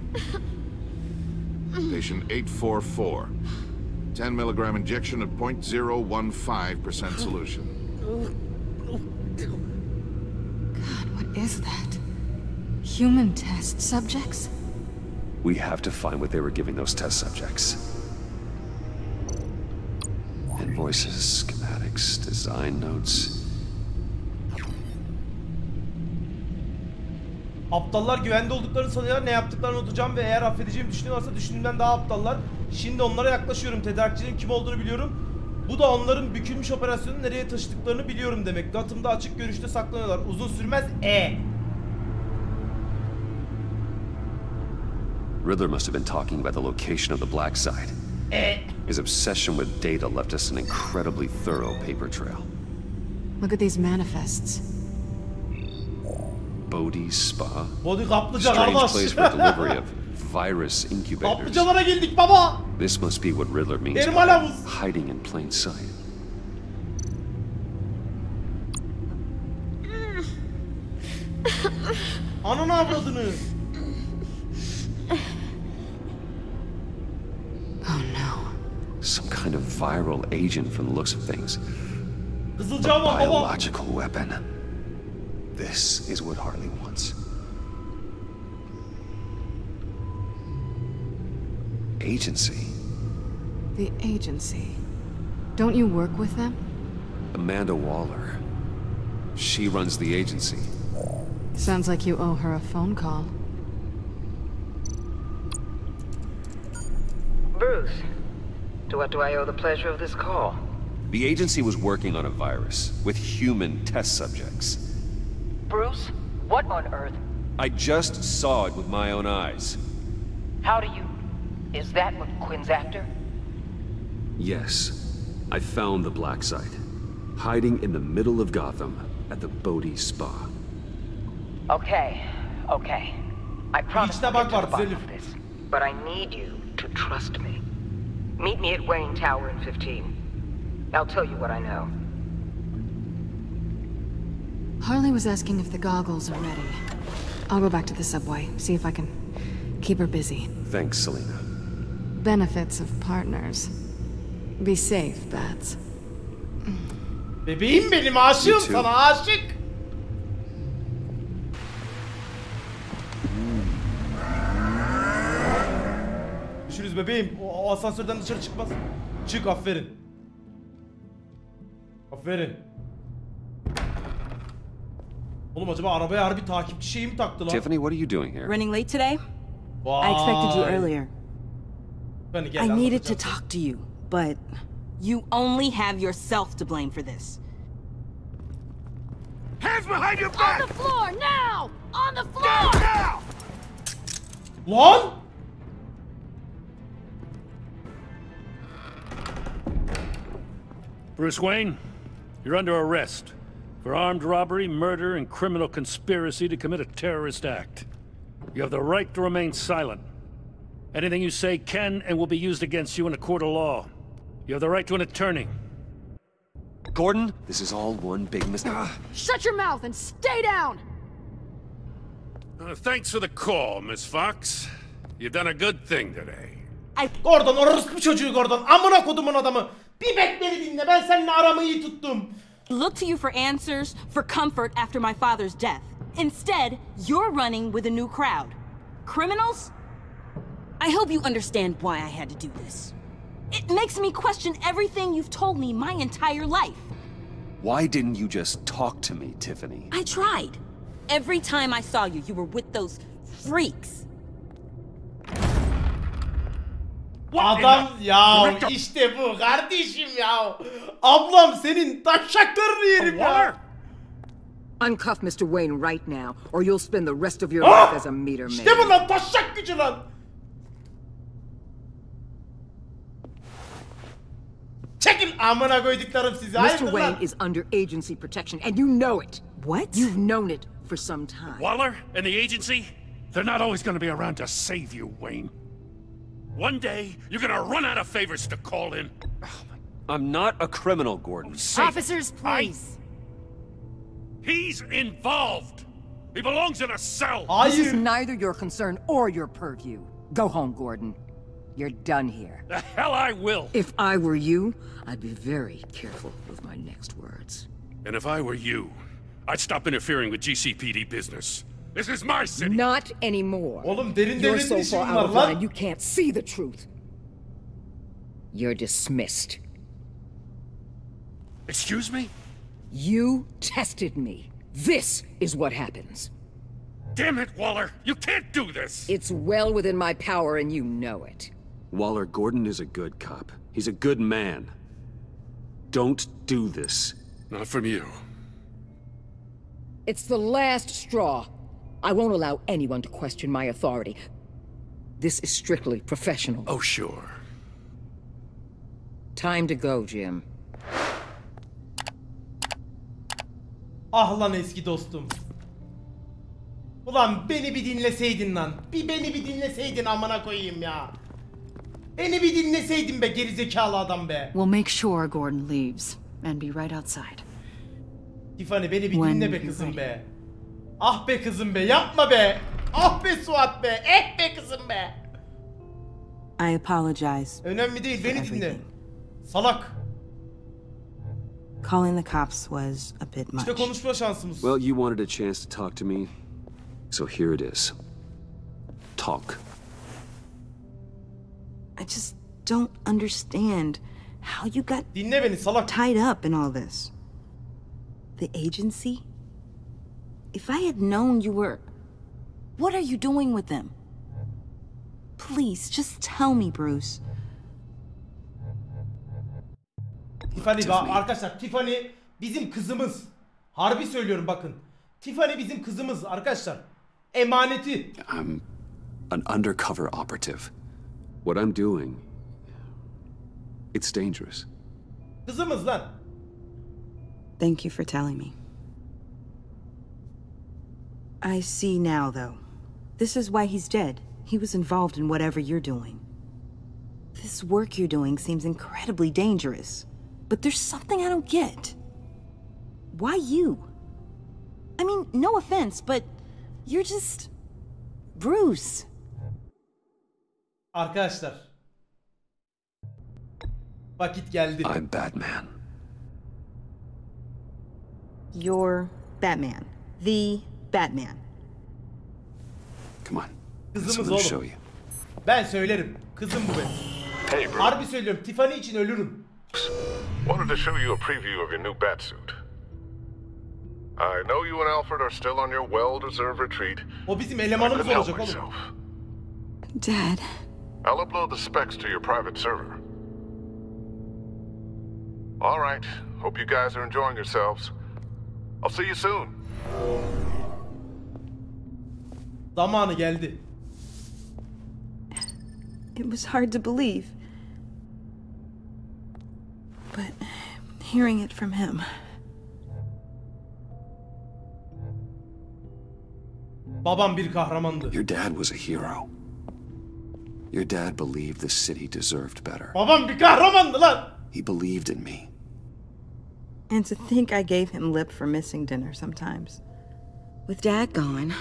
Patient 844. 10 milligram injection at 0.015% solution. God, what is that? Human test subjects? We have to find what they were giving those test subjects. Invoices, schematics, design notes. Aptallar güvende olduklarını sanıyorlar. Ne yaptıklarını unutacağım ve eğer affedeceğimi düşünüyorlarsa düşündüğümden daha aptallar. Şimdi onlara yaklaşıyorum. Tedarikçinin kim olduğunu biliyorum. Bu da onların bükülmüş operasyonu nereye taşıdıklarını biliyorum demek. Gotham'da açık görüşte saklanıyorlar. Uzun sürmez. Riddler must have been talking about the location of the Black Side. His obsession with data left us an incredibly thorough paper trail. Look at these manifests. Bodhi's Spa. Bodhi kaplıca Strange kardeş. place for delivery of virus incubators. Kaplıcalara geldik baba. This must be what Riddler means Ermal by havuz. hiding in plain sight. Ananı avradını. Oh no. Some kind of viral agent from the looks of things. Kızılcığa A bak baba. biological weapon. This is what Harley wants. Agency. The agency. Don't you work with them? Amanda Waller. She runs the agency. Sounds like you owe her a phone call. Bruce, to what do I owe the pleasure of this call? The agency was working on a virus with human test subjects. Bruce, what on earth? I just saw it with my own eyes. How do you... Is that what Quinn's after? Yes, I found the Black Site, hiding in the middle of Gotham at the Bodhi Spa. Okay. I promise to get to the bottom of this, but I need you to trust me. Meet me at Wayne Tower in 15. I'll tell you what I know. Harley was asking if the goggles are ready. I'll go back to the subway, see if I can keep her busy. Thanks, Selena. Benefits of partners. Be safe, Bats. Bebeğim benim, aşığım sana, aşık. Düşürüz bebeğim. O asansörden dışarı çıkmaz. Çık, aferin. Aferin. Oğlum acaba arabaya harbi takipçi şeyi mi taktı lan? Tiffany, what are you doing here? Running late today? I expected you earlier. I needed to talk to you, but you only have yourself to blame for this. Hands behind your back! On the floor, now! On the floor! Now! Lan! Bruce Wayne, you're under arrest for armed robbery, murder, and criminal conspiracy to commit a terrorist act. You have the right to remain silent. Anything you say can and will be used against you in a court of law. You have the right to an attorney. Gordon, this is all one big mistake. Shut your mouth and stay down! Thanks for the call, Miss Fox. You've done a good thing today. Gordon, orospu çocuğu Gordon. Amına kodumun adamı. Bir bek beni dinle. Ben seninle aramı iyi tuttum. Look to you for answers, for comfort after my father's death. Instead, you're running with a new crowd. Criminals? I hope you understand why I had to do this. It makes me question everything you've told me my entire life. Why didn't you just talk to me, Tiffany? I tried. Every time I saw you, you were with those freaks. Adam ya işte bu kardeşim ya. Ablam senin taşaklarını yerim ya. Uncuff Mr. Wayne right now, or you'll spend the rest of your life as a meter maid. İşte bu lan, taşak gücü lan. Çekil amına koyduklarım sizi. Mr. Wayne is under agency protection, and you know it. What? You've known it for some time. Waller and the agency? They're not always going to be around to save you, Wayne. One day, you're going to run out of favors to call in. I'm not a criminal, Gordon. Officers, please. He's involved. He belongs in a cell. This is neither your concern or your purview. Go home, Gordon. You're done here. The hell I will. If I were you, I'd be very careful with my next words. And if I were you, I'd stop interfering with GCPD business. This is my city. Not anymore. Oğlum derin You're devletin so işim far var out of lan. line, you can't see the truth. You're dismissed. Excuse me? You tested me. This is what happens. Damn it, Waller! You can't do this! It's well within my power and you know it. Waller, Gordon is a good cop. He's a good man. Don't do this. Not from you. It's the last straw. I won't allow anyone to question my authority. This is strictly professional. Oh, sure. Time to go, Jim. Ah lan eski dostum. Ulan beni bir dinleseydin lan. Beni bir dinleseydin amına koyayım ya. Beni bir dinleseydin be gerizekalı adam be. We'll make sure Gordon leaves and be right outside. Tiffany beni bir dinle be kızım be. Ah be kızım be, yapma be. Ah be Suat be, be kızım be. I apologize. Önemli değil, beni dinle. Salak. Calling the cops was a bit much. İşte konuşma şansımız. Well, you wanted a chance to talk to me, so here it is. Talk. I just don't understand how you got dinle beni salak. Tied up in all this. The agency? If I had known you were... What are you doing with them? Please, just tell me, Bruce. Tiffany arkadaşlar, Tiffany bizim kızımız. Harbi söylüyorum bakın. Tiffany bizim kızımız arkadaşlar. Emaneti. I'm an undercover operative. What I'm doing, it's dangerous. Kızımız lan. Thank you for telling me. I see now, though. This is why he's dead. He was involved in whatever you're doing. This work you're doing seems incredibly dangerous. But there's something I don't get. Why you? I mean, no offense, but you're just... Bruce. Arkadaşlar. Vakit geldi. I'm Batman. You're Batman. The Batman. Come on. Kızımız oğlum. Ben söylerim. Kızım bu benim. Hey, Bruce. Harbi söylüyorum. Tiffany için ölürüm. Wanted to show you a preview of your new batsuit. I know you and Alfred are still on your well-deserved retreat. O bizim elemanımız olacak oğlum. Dad. I'll upload the specs to your private server. All right. Hope you guys are enjoying yourselves. I'll see you soon. Zamanı geldi. It was hard to believe. But hearing it from him... Babam bir kahramandı. Your dad was a hero. Your dad believed the city deserved better. Babam bir kahramandı lan. He believed in me. And to think I gave him lip for missing dinner sometimes. With Dad gone...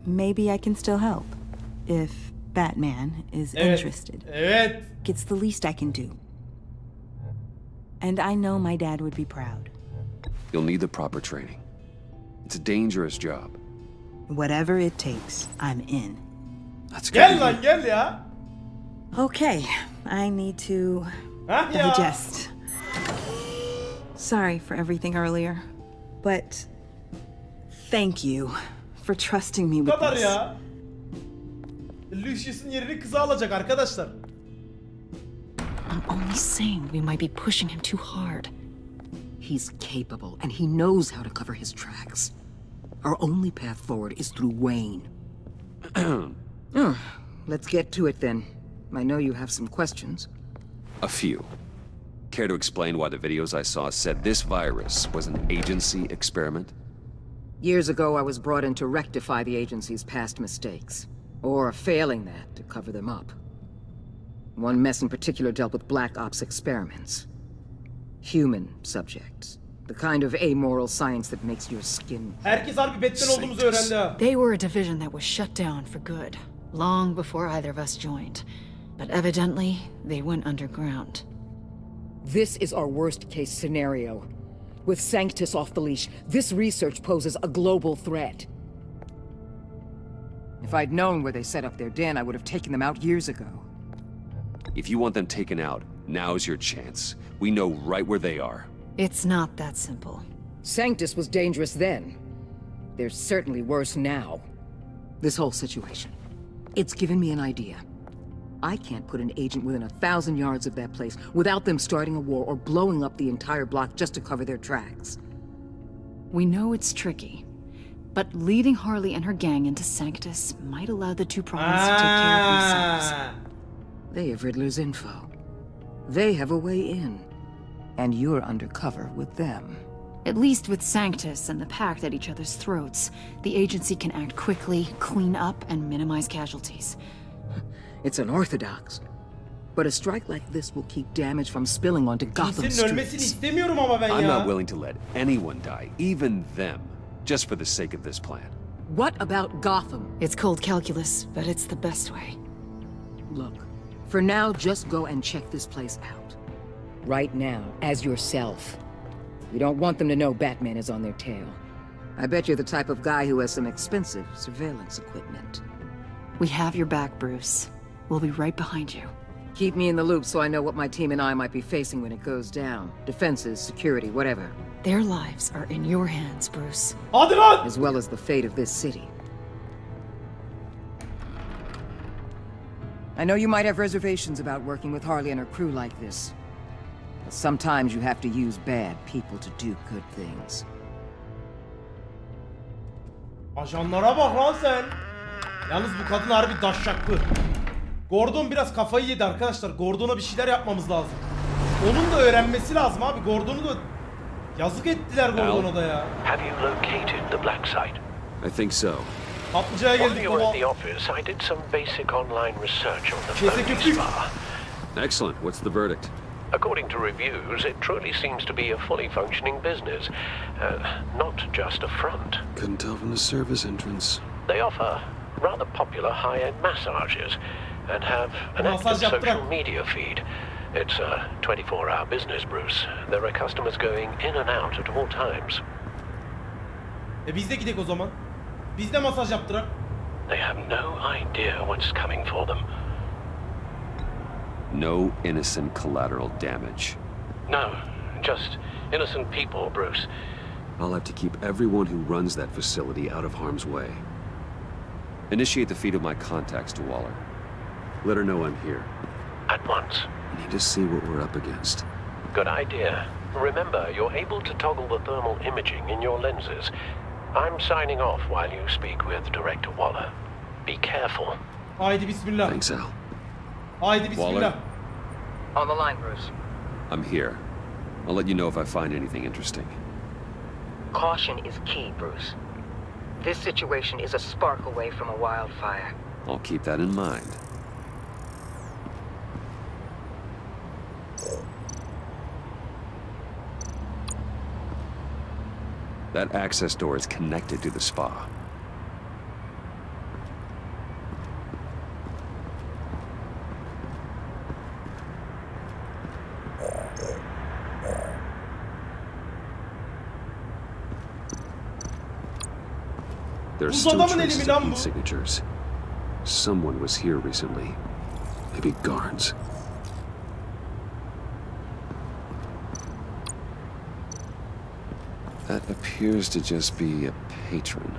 Maybe I can still help. If Batman is interested. Evet. It's the least I can do. And I know my dad would be proud. You'll need the proper training. It's a dangerous job. Whatever it takes, I'm in. That's good. Gel lan gel ya. Okay, I need to digest. Sorry for everything earlier, but thank you for trusting me Bu with kadar this. ya. Lucius'un yerini kıza alacak arkadaşlar. I'm only saying we might be pushing him too hard. He's capable, and he knows how to cover his tracks. Our only path forward is through Wayne. Let's get to it then. I know you have some questions. A few. Care to explain why the videos I saw said this virus was an agency experiment? Years ago, I was brought in to rectify the agency's past mistakes. Or, failing that, to cover them up. One mess in particular dealt with Black Ops experiments. Human subjects. The kind of amoral science that makes your skin... Herkes harbi betten olduğumuzu öğrendi ha. They were a division that was shut down for good, long before either of us joined. But evidently, they went underground. This is our worst-case scenario. With Sanctus off the leash, this research poses a global threat. If I'd known where they set up their den, I would have taken them out years ago. If you want them taken out, now's your chance. We know right where they are. It's not that simple. Sanctus was dangerous then. They're certainly worse now. This whole situation, it's given me an idea. I can't put an agent within 1,000 yards of that place without them starting a war or blowing up the entire block just to cover their tracks. We know it's tricky, but leading Harley and her gang into Sanctus might allow the two prongs to take care of themselves. They have Riddler's info. They have a way in. And you're undercover with them. At least with Sanctus and the Pact at each other's throats, the agency can act quickly, clean up, and minimize casualties. It's unorthodox. But a strike like this will keep damage from spilling onto Gotham streets. I'm not willing to let anyone die, even them, just for the sake of this plan. What about Gotham? It's cold calculus, but it's the best way. Look, for now, just go and check this place out. Right now, as yourself. You don't want them to know Batman is on their tail. I bet you're the type of guy who has some expensive surveillance equipment. We have your back, Bruce. We'll be right behind you. Keep me in the loop so I know what my team and I might be facing when it goes down. Defenses, security, whatever. Their lives are in your hands, Bruce. As well as the fate of this city. I know you might have reservations about working with Harley and her crew like this. But sometimes you have to use bad people to do good things. Ajanlara bak lan sen. Yalnız bu kadın harbi daşşaklı. Gordon biraz kafayı yedi arkadaşlar. Gordon'a bir şeyler yapmamız lazım. Onun da öğrenmesi lazım abi. Gordon'u da yazık ettiler Gordon'a da ya. Have you located the black site? I think so. Kaplıcaya While geldik you were baba. at the office, I did some basic online research on the phony spa. Excellent. What's the verdict? According to reviews, it truly seems to be a fully functioning business, not just a front. Couldn't tell from the service entrance. They offer rather popular high-end massages and have an active social media feed. It's a 24-hour business, Bruce. There are customers going in and out at all times. Biz de gidelim o zaman. Biz de masaj yaptırak. They have no idea what's coming for them. No innocent collateral damage. No, just innocent people, Bruce. I'll have to keep everyone who runs that facility out of harm's way. Initiate the feed of my contacts to Waller. Let her know I'm here. At once. I need to see what we're up against. Good idea. Remember, you're able to toggle the thermal imaging in your lenses. I'm signing off while you speak with Director Waller. Be careful. Haydi bismillah. Thanks, Al. Haydi bismillah. Waller. On the line, Bruce. I'm here. I'll let you know if I find anything interesting. Caution is key, Bruce. This situation is a spark away from a wildfire. I'll keep that in mind. That access door is connected to the spa. There's still traces of heat signatures. Someone was here recently. Maybe guards. That appears to just be a patron.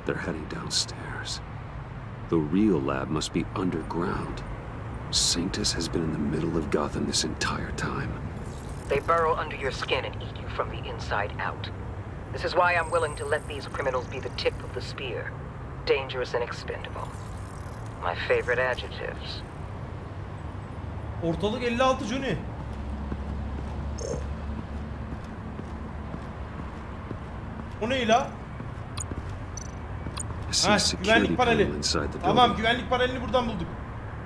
They're heading downstairs. The real lab must be underground. Sanctus has been in the middle of Gotham this entire time. They burrow under your skin and eat you from the inside out. This is why I'm willing to let these criminals be the tip of the spear. Dangerous and expendable. My favorite adjectives. Ortalık 56 Johnny. O ne la? Güvenlik paneli. Tamam, güvenlik panelini buradan bulduk.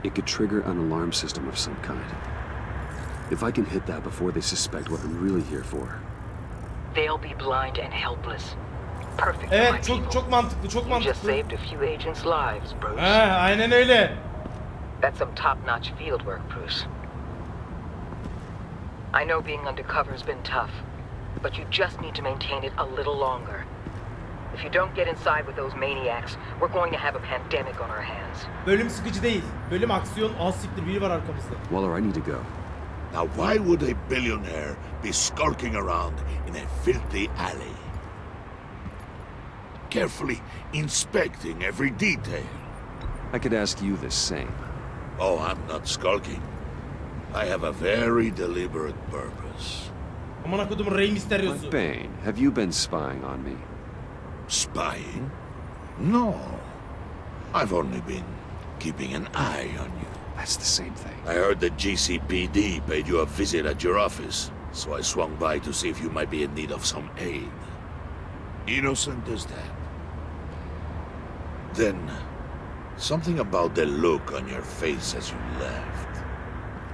It could trigger an alarm system of some kind. If I can hit that before they suspect what I'm really here for. They'll be blind and helpless. Perfect. Evet, çok mantıklı, çok You mantıklı. just saved a few agents' lives, Bruce. Aynen öyle. That's some top-notch field work, Bruce. I know being undercover's been tough, but you just need to maintain it a little longer. If you don't get inside with those maniacs, we're going to have a pandemic on our hands. Bölüm sıkıcı değil. Bölüm aksiyon, az siktir, biri var arkamızda. Waller, I need to go. Now why would a billionaire be skulking around in a filthy alley? Carefully inspecting every detail. I could ask you the same. Oh, I'm not skulking. I have a very deliberate purpose. Amına kodum Rey Mysterio'su. Bane, have you been spying on me? Spying? No. I've only been keeping an eye on you. That's the same thing. I heard the GCPD paid you a visit at your office, so I swung by to see if you might be in need of some aid. Innocent as that. Then, something about the look on your face as you left.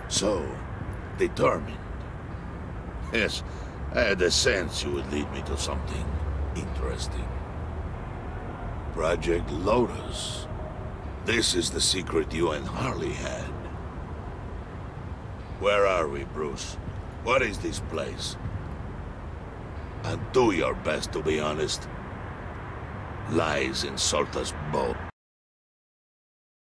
So, determined. Yes, I had a sense you would lead me to something interesting. Project Lotus. This is the secret you and Harley had. Where are we, Bruce? What is this place? And do your best to be honest. Lies insult us both.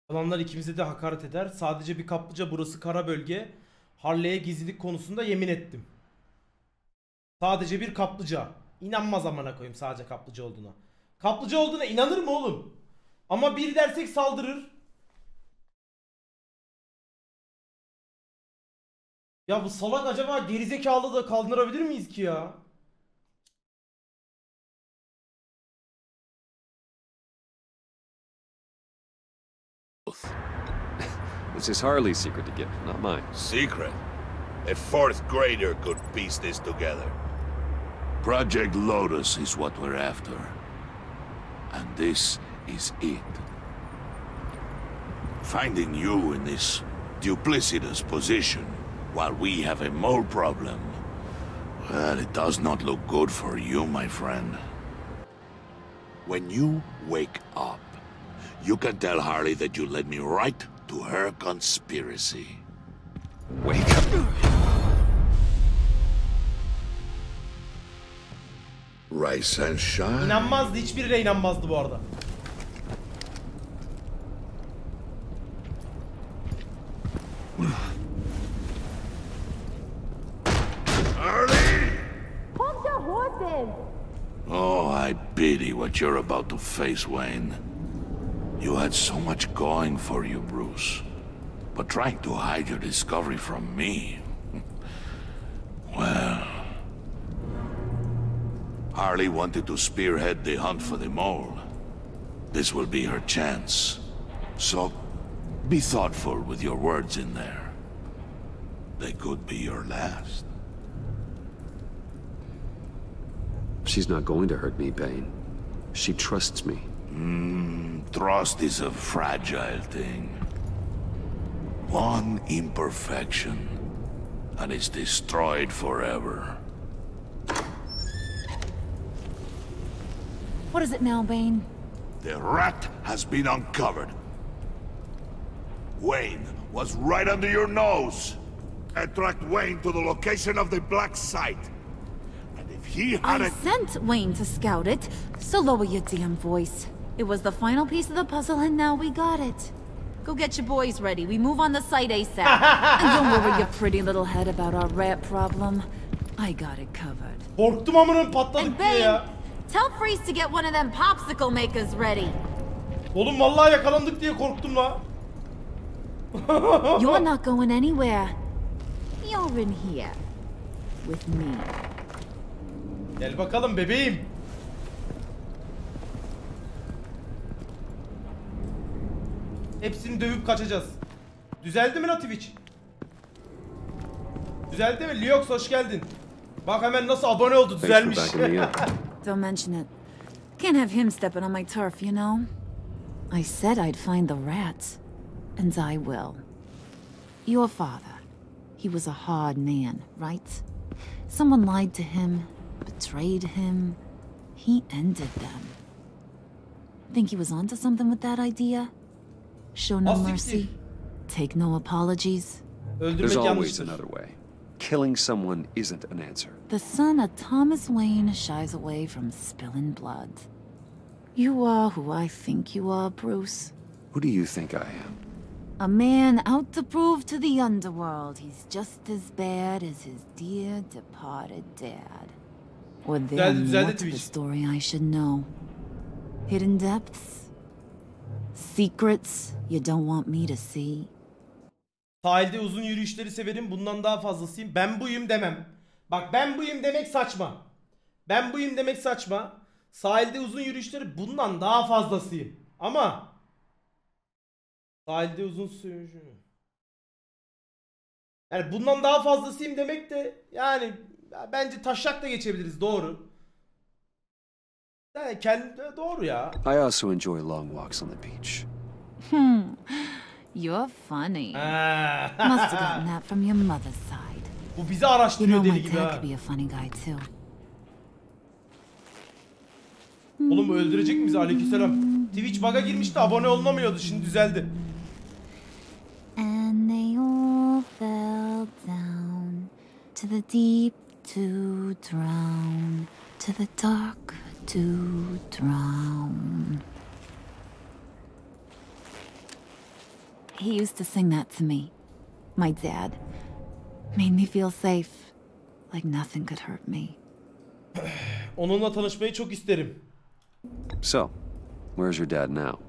Adamlar ikimize de hakaret eder. Sadece bir kaplıca, burası kara bölge. Harley'e gizlilik konusunda yemin ettim. Sadece bir kaplıca. İnanmaz amına koyayım sadece kaplıca olduğuna. Kaplıca olduğuna inanır mı oğlum? Ama bir dersek saldırır. Ya bu salak acaba gerizekalı da kaldırabilir miyiz ki ya? This is Harley's secret to give, not mine. Secret? A fourth grader could piece this together. Project Lotus is what we're after. And this is it. Finding you in this duplicitous position while we have a mole problem, well, it does not look good for you, my friend. When you wake up, you can tell Harley that you led me right to her conspiracy. Wake up. Rise and shine. İnanmazdı, hiçbirine inanmazdı bu arada. Harley! Hold your horses! Oh, I pity what you're about to face, Wayne. You had so much going for you, Bruce. But trying to hide your discovery from me... Well... Harley wanted to spearhead the hunt for the mole. This will be her chance. So, be thoughtful with your words in there. They could be your last. She's not going to hurt me, Bane. She trusts me. Trust is a fragile thing. One imperfection, and it's destroyed forever. What is it now, Bane? The rat has been uncovered. Wayne was right under your nose. I tracked Wayne to the location of the black site. And if he had I sent Wayne to scout it, so lower your damn voice. It was the final piece of the puzzle, and now we got it. Go get your boys ready. We move on the site ASAP. And don't worry your pretty little head about our rat problem. I got it covered. Korktum amına patladık diye ya. Tell Freeze to get one of them popsicle makers ready. Oğlum vallahi yakalandık diye korktum la. You're not going anywhere. You're in here. With me. Gel bakalım bebeğim. Hepsini dövüp kaçacağız. Düzeldi mi lan Twitch? Düzeldi mi? Liox hoş geldin. Bak hemen nasıl abone oldu, düzelmiş. Don't mention it. Can't have him stepping on my turf, you know? I said I'd find the rats. And I will. Your father. He was a hard man, right? Someone lied to him, betrayed him. He ended them. Think he was onto something with that idea? Show no mercy. Take no apologies. There's always another way. Killing someone isn't an answer. The son of Thomas Wayne shies away from spilling blood. You are who I think you are, Bruce. Who do you think I am? A man out to prove to the underworld he's just as bad as his dear departed dad. Or there's more to the story I should know. Hidden depths? Secrets you don't want me to see? Sahilde uzun yürüyüşleri severim. Bundan daha fazlasıyım. Ben buyum demem. Bak ben buyum demek saçma. Ben buyum demek saçma. Sahilde uzun yürüyüşleri bundan daha fazlasıyım. Ama sahilde uzun sürüş. Yani bundan daha fazlasıyım demek de yani bence taşak da geçebiliriz, doğru. Yani kendi doğru ya. I also enjoy long walks on the beach. You're funny. Must have gotten that from your mother's side. Bu bizi araştırıyor deli gibi ha. You know my dad could be a funny guy too. Oğlum öldürecek mi bizi? Aleykümselam. Twitch bug'a girmişti, abone olunamıyordu, şimdi düzeldi. And they all fell down to the deep to drown, to the dark to drown. He used to sing that to me. My dad. Made me feel safe. Like nothing could hurt me. Onunla tanışmayı çok isterim. So, where's your dad now?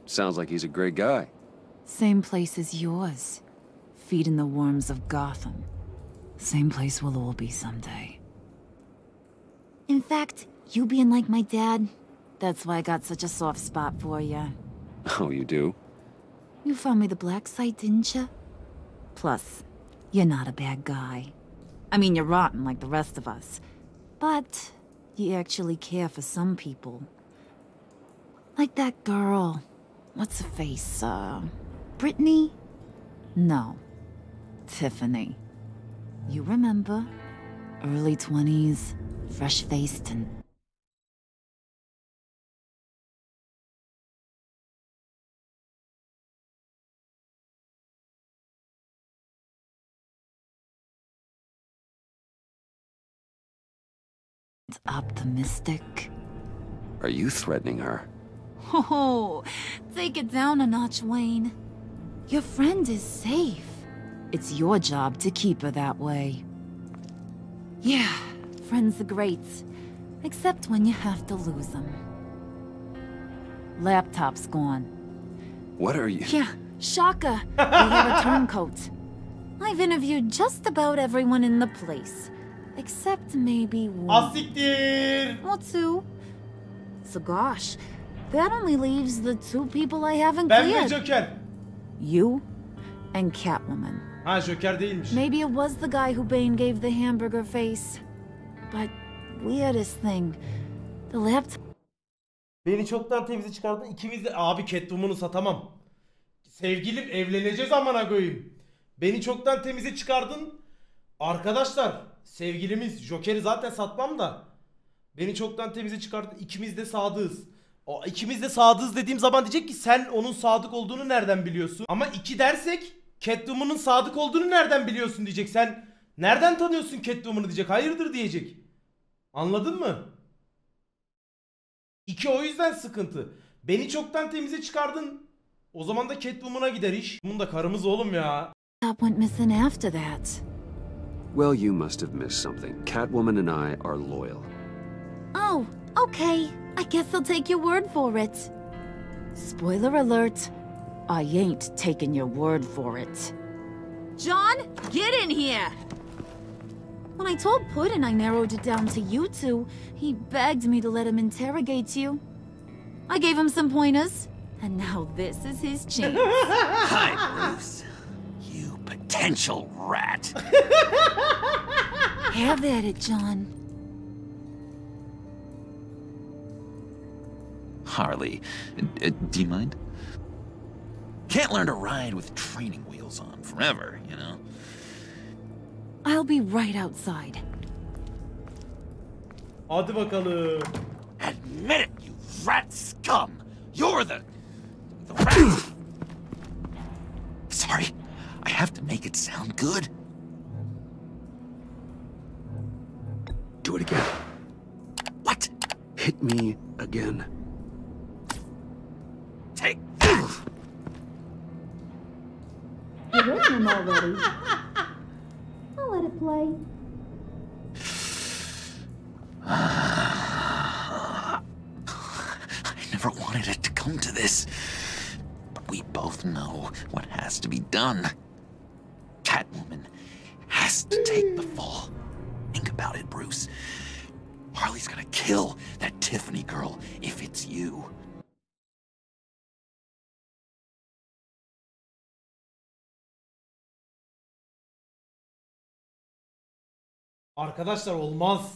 Sounds like he's a great guy. Same place as yours. Feeding the worms of Gotham. Same place we'll all be someday. In fact, you being like my dad, that's why I got such a soft spot for you. Oh, you do? You found me the black site, didn't you? Plus, you're not a bad guy. I mean, you're rotten like the rest of us. But you actually care for some people. Like that girl. What's her face? Brittany? No. Tiffany. You remember? Early 20s, fresh-faced and... optimistic. Are you threatening her? Oh, take it down a notch, Wayne. Your friend is safe. It's your job to keep her that way. Yeah, friends are great. Except when you have to lose them. Laptop's gone. What are you... Yeah, shocker. We have a turncoat. I've interviewed just about everyone in the place. Except maybe one. Or two. So gosh, that only leaves the two people I haven't cleared. Joker. You and Catwoman. Ha, Joker değilmiş. Maybe it was the guy who Bane gave the hamburger face. But weirdest thing, the laptop... Beni çoktan temize çıkardın. İkimiz de... Abi Catwoman'ı satamam. Sevgilim, evleneceğiz amına koyayım. Beni çoktan temize çıkardın. Arkadaşlar, sevgilimiz Joker'i zaten satmam da. Beni çoktan temize çıkardın. İkimiz de sadığız. O ikimiz de sadığız dediğim zaman diyecek ki sen onun sadık olduğunu nereden biliyorsun? Ama iki dersek Catwoman'ın sadık olduğunu nereden biliyorsun diyecek. Sen nereden tanıyorsun Catwoman'ı diyecek. Hayırdır diyecek. Anladın mı? İki o yüzden sıkıntı. Beni çoktan temize çıkardın. O zaman da Catwoman'a gider iş. Bunun da karımız oğlum ya. went missing after that. Well, you must have missed something. Catwoman and I are loyal. Oh, okay. I guess I'll take your word for it. Spoiler alert. I ain't taking your word for it. John, get in here! When I told Puddin' I narrowed it down to you two, he begged me to let him interrogate you. I gave him some pointers, and now this is his chance. Hi, Bruce. You potential rat. Have at it, John. Harley, do you mind? Can't learn to ride with training wheels on forever, you know? I'll be right outside. Hadi bakalım. Admit it, you rat scum! You're the rat! Sorry, I have to make it sound good. Do it again. What? Hit me again. game already. I'll let it play. I never wanted it to come to this. But we both know what has to be done. Catwoman has to take the fall. Think about it, Bruce. Harley's gonna kill that Tiffany girl if it's you. Arkadaşlar olmaz.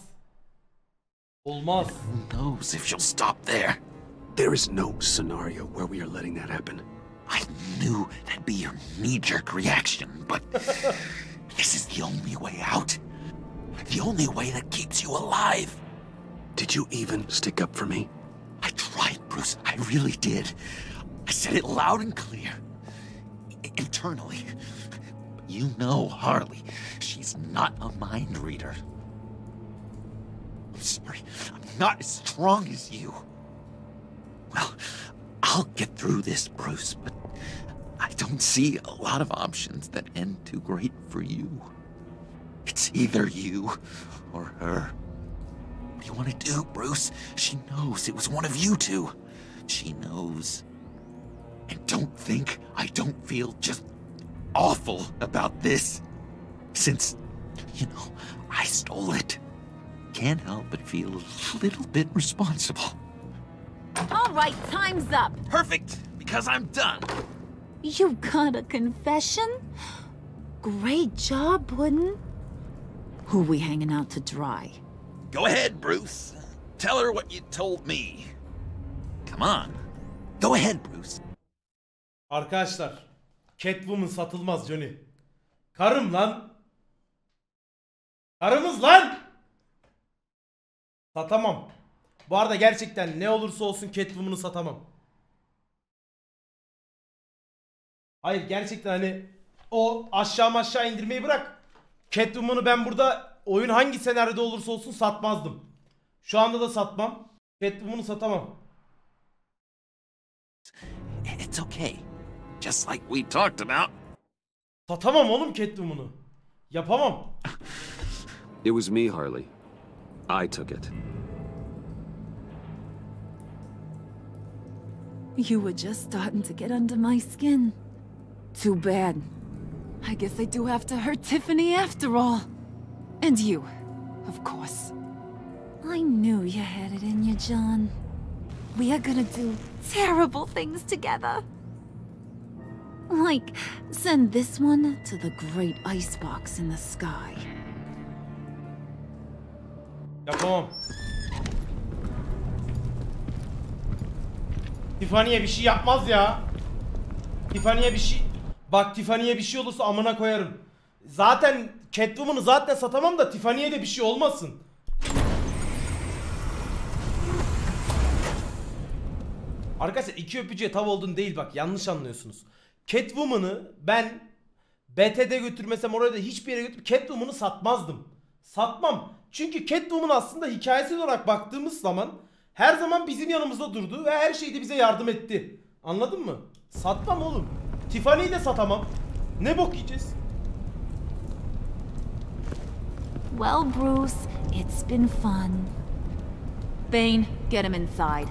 Olmaz. Who knows if she'll stop there? There is no scenario where we are letting that happen. I knew that'd be your knee-jerk reaction, but this is the only way out. The only way that keeps you alive. Did you even stick up for me? I tried, Bruce. I really did. I said it loud and clear. Internally. But you know Harley. She's not a mind reader. I'm sorry. I'm not as strong as you. Well, I'll get through this, Bruce, but I don't see a lot of options that end too great for you. It's either you or her. What do you want to do, Bruce? She knows it was one of you two. She knows. And don't think I don't feel just awful about this. Since, you know, I stole it. Can't help but feel a little bit responsible. All right, time's up. Perfect, because I'm done. You got a confession? Great job, Puddin'. Who we hanging out to dry? Go ahead, Bruce. Tell her what you told me. Come on. Go ahead, Bruce. Arkadaşlar, Catwoman satılmaz Johnny. Karım lan. Karımız lan. Satamam. Bu arada gerçekten ne olursa olsun Catwoman'ı satamam. Hayır gerçekten hani o aşağı indirmeyi bırak. Catwoman'ı ben burada oyun hangi senaryoda olursa olsun satmazdım. Şu anda da satmam. Catwoman'ı satamam. It's okay. Just like we talked about. Satamam oğlum Catwoman'ı. Yapamam. It was me, Harley. I took it. You were just starting to get under my skin. Too bad. I guess I do have to hurt Tiffany after all. And you, of course. I knew you had it in you, John. We are gonna do terrible things together. Like, send this one to the great icebox in the sky. Yapamam. Tiffany'ye bir şey yapmaz ya. Tiffany'ye bir şey... Bak Tiffany'ye bir şey olursa amına koyarım. Zaten Catwoman'ı zaten satamam da Tiffany'ye de bir şey olmasın. Arkadaşlar iki öpücüğe tav oldun değil bak yanlış anlıyorsunuz. Catwoman'ı ben BT'de götürmesem oraya da hiçbir yere götürüp Catwoman'ı satmazdım. Satmam. Çünkü Catwoman aslında hikayesi olarak baktığımız zaman her zaman bizim yanımızda durdu ve her şeyde bize yardım etti. Anladın mı? Satmam oğlum. Tiffany'yi de satamam. Ne bok yiyeceğiz? Well, Bruce, it's been fun. Bane, get him inside.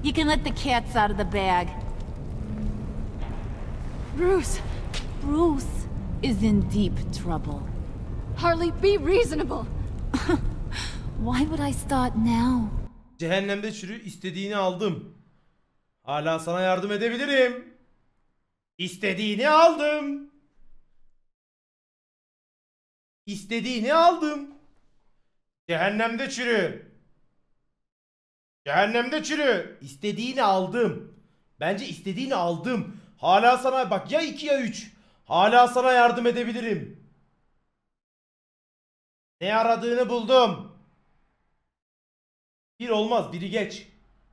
You can let the cats out of the bag. Bruce! Bruce is in deep trouble. Harley, be reasonable! Why would I start now? Cehennemde çürü istediğini aldım. Hala sana yardım edebilirim. İstediğini aldım. İstediğini aldım. Cehennemde çürü. Cehennemde çürü. İstediğini aldım. Bence istediğini aldım. Hala sana bak ya 2 ya 3. Hala sana yardım edebilirim. Ne aradığını buldum. Bir olmaz, biri geç.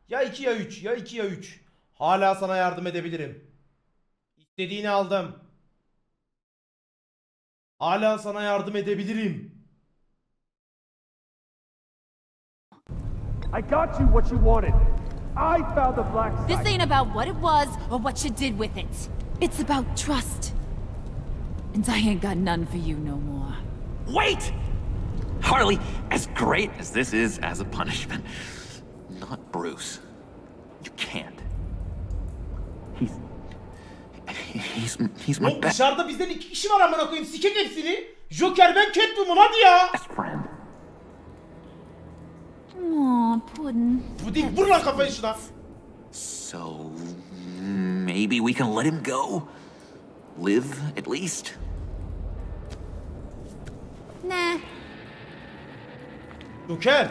Ya 2 ya 3, ya 2 ya 3. Hala sana yardım edebilirim. İstediğini aldım. Hala sana yardım edebilirim. I got you what you wanted. I found the black site. This ain't about what it was or what you did with it. It's about trust. And I ain't got none for you no more. Wait! Harley, as great as this is as a punishment, not Bruce. You can't. He's my Oğlum best dışarıda bizden 2 kişi var amına koyayım. Sikek hepsini. Joker ben Catwoman hadi ya. friend. Aw, Puddin'. Pudding vur lan kafayı şuna. So maybe we can let him go? Live, at least? Nah. Joker.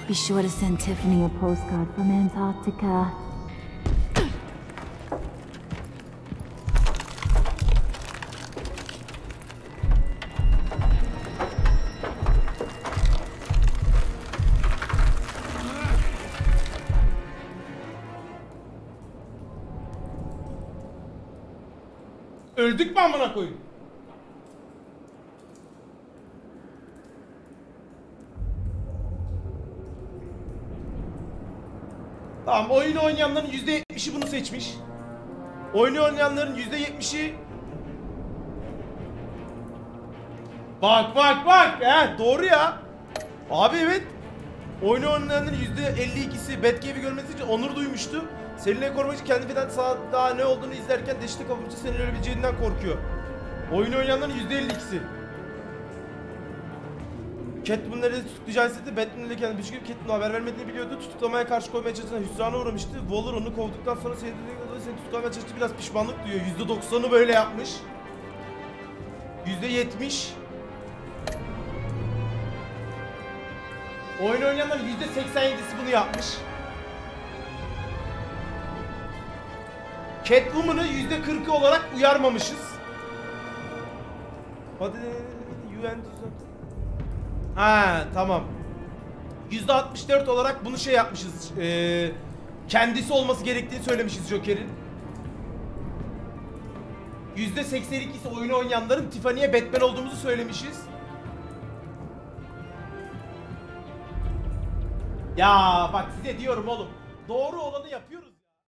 Be sure to send Tiffany a postcard from Antarctica. Öldük mü amına koyayım? Tamam, oyunu oynayanların %70'i bunu seçmiş. Oyunu oynayanların %70'i... Bak bak bak! He doğru ya. Abi evet. Oyunu oynayanların %52'si Batcave'i görmesi için onur duymuştu. Selina'yı korumak için kendi filan daha ne olduğunu izlerken dehşetli kapıcı senin ölebileceğinden korkuyor. Oyunu oynayanların %52'si. Catwoman'ları tutuklayacağını hissetti. Batman ile kendini püskürüp Catwoman'a haber vermediğini biliyordu. Tutuklamaya karşı koymaya çalışan hüsrana uğramıştı. Waller onu kovduktan sonra seni tutuklamaya çalıştı. Biraz pişmanlık duyuyor. %90'ı böyle yapmış. %70. Oyun oynayanların %87'si bunu yapmış. Catwoman'ı %40'ı olarak uyarmamışız. Hadi ha tamam. %64 olarak bunu şey yapmışız. Kendisi olması gerektiğini söylemişiz Joker'in. %82'si oyunu oynayanların Tiffany'ye Batman olduğumuzu söylemişiz. Ya bak size diyorum oğlum. Doğru olanı yapıyoruz.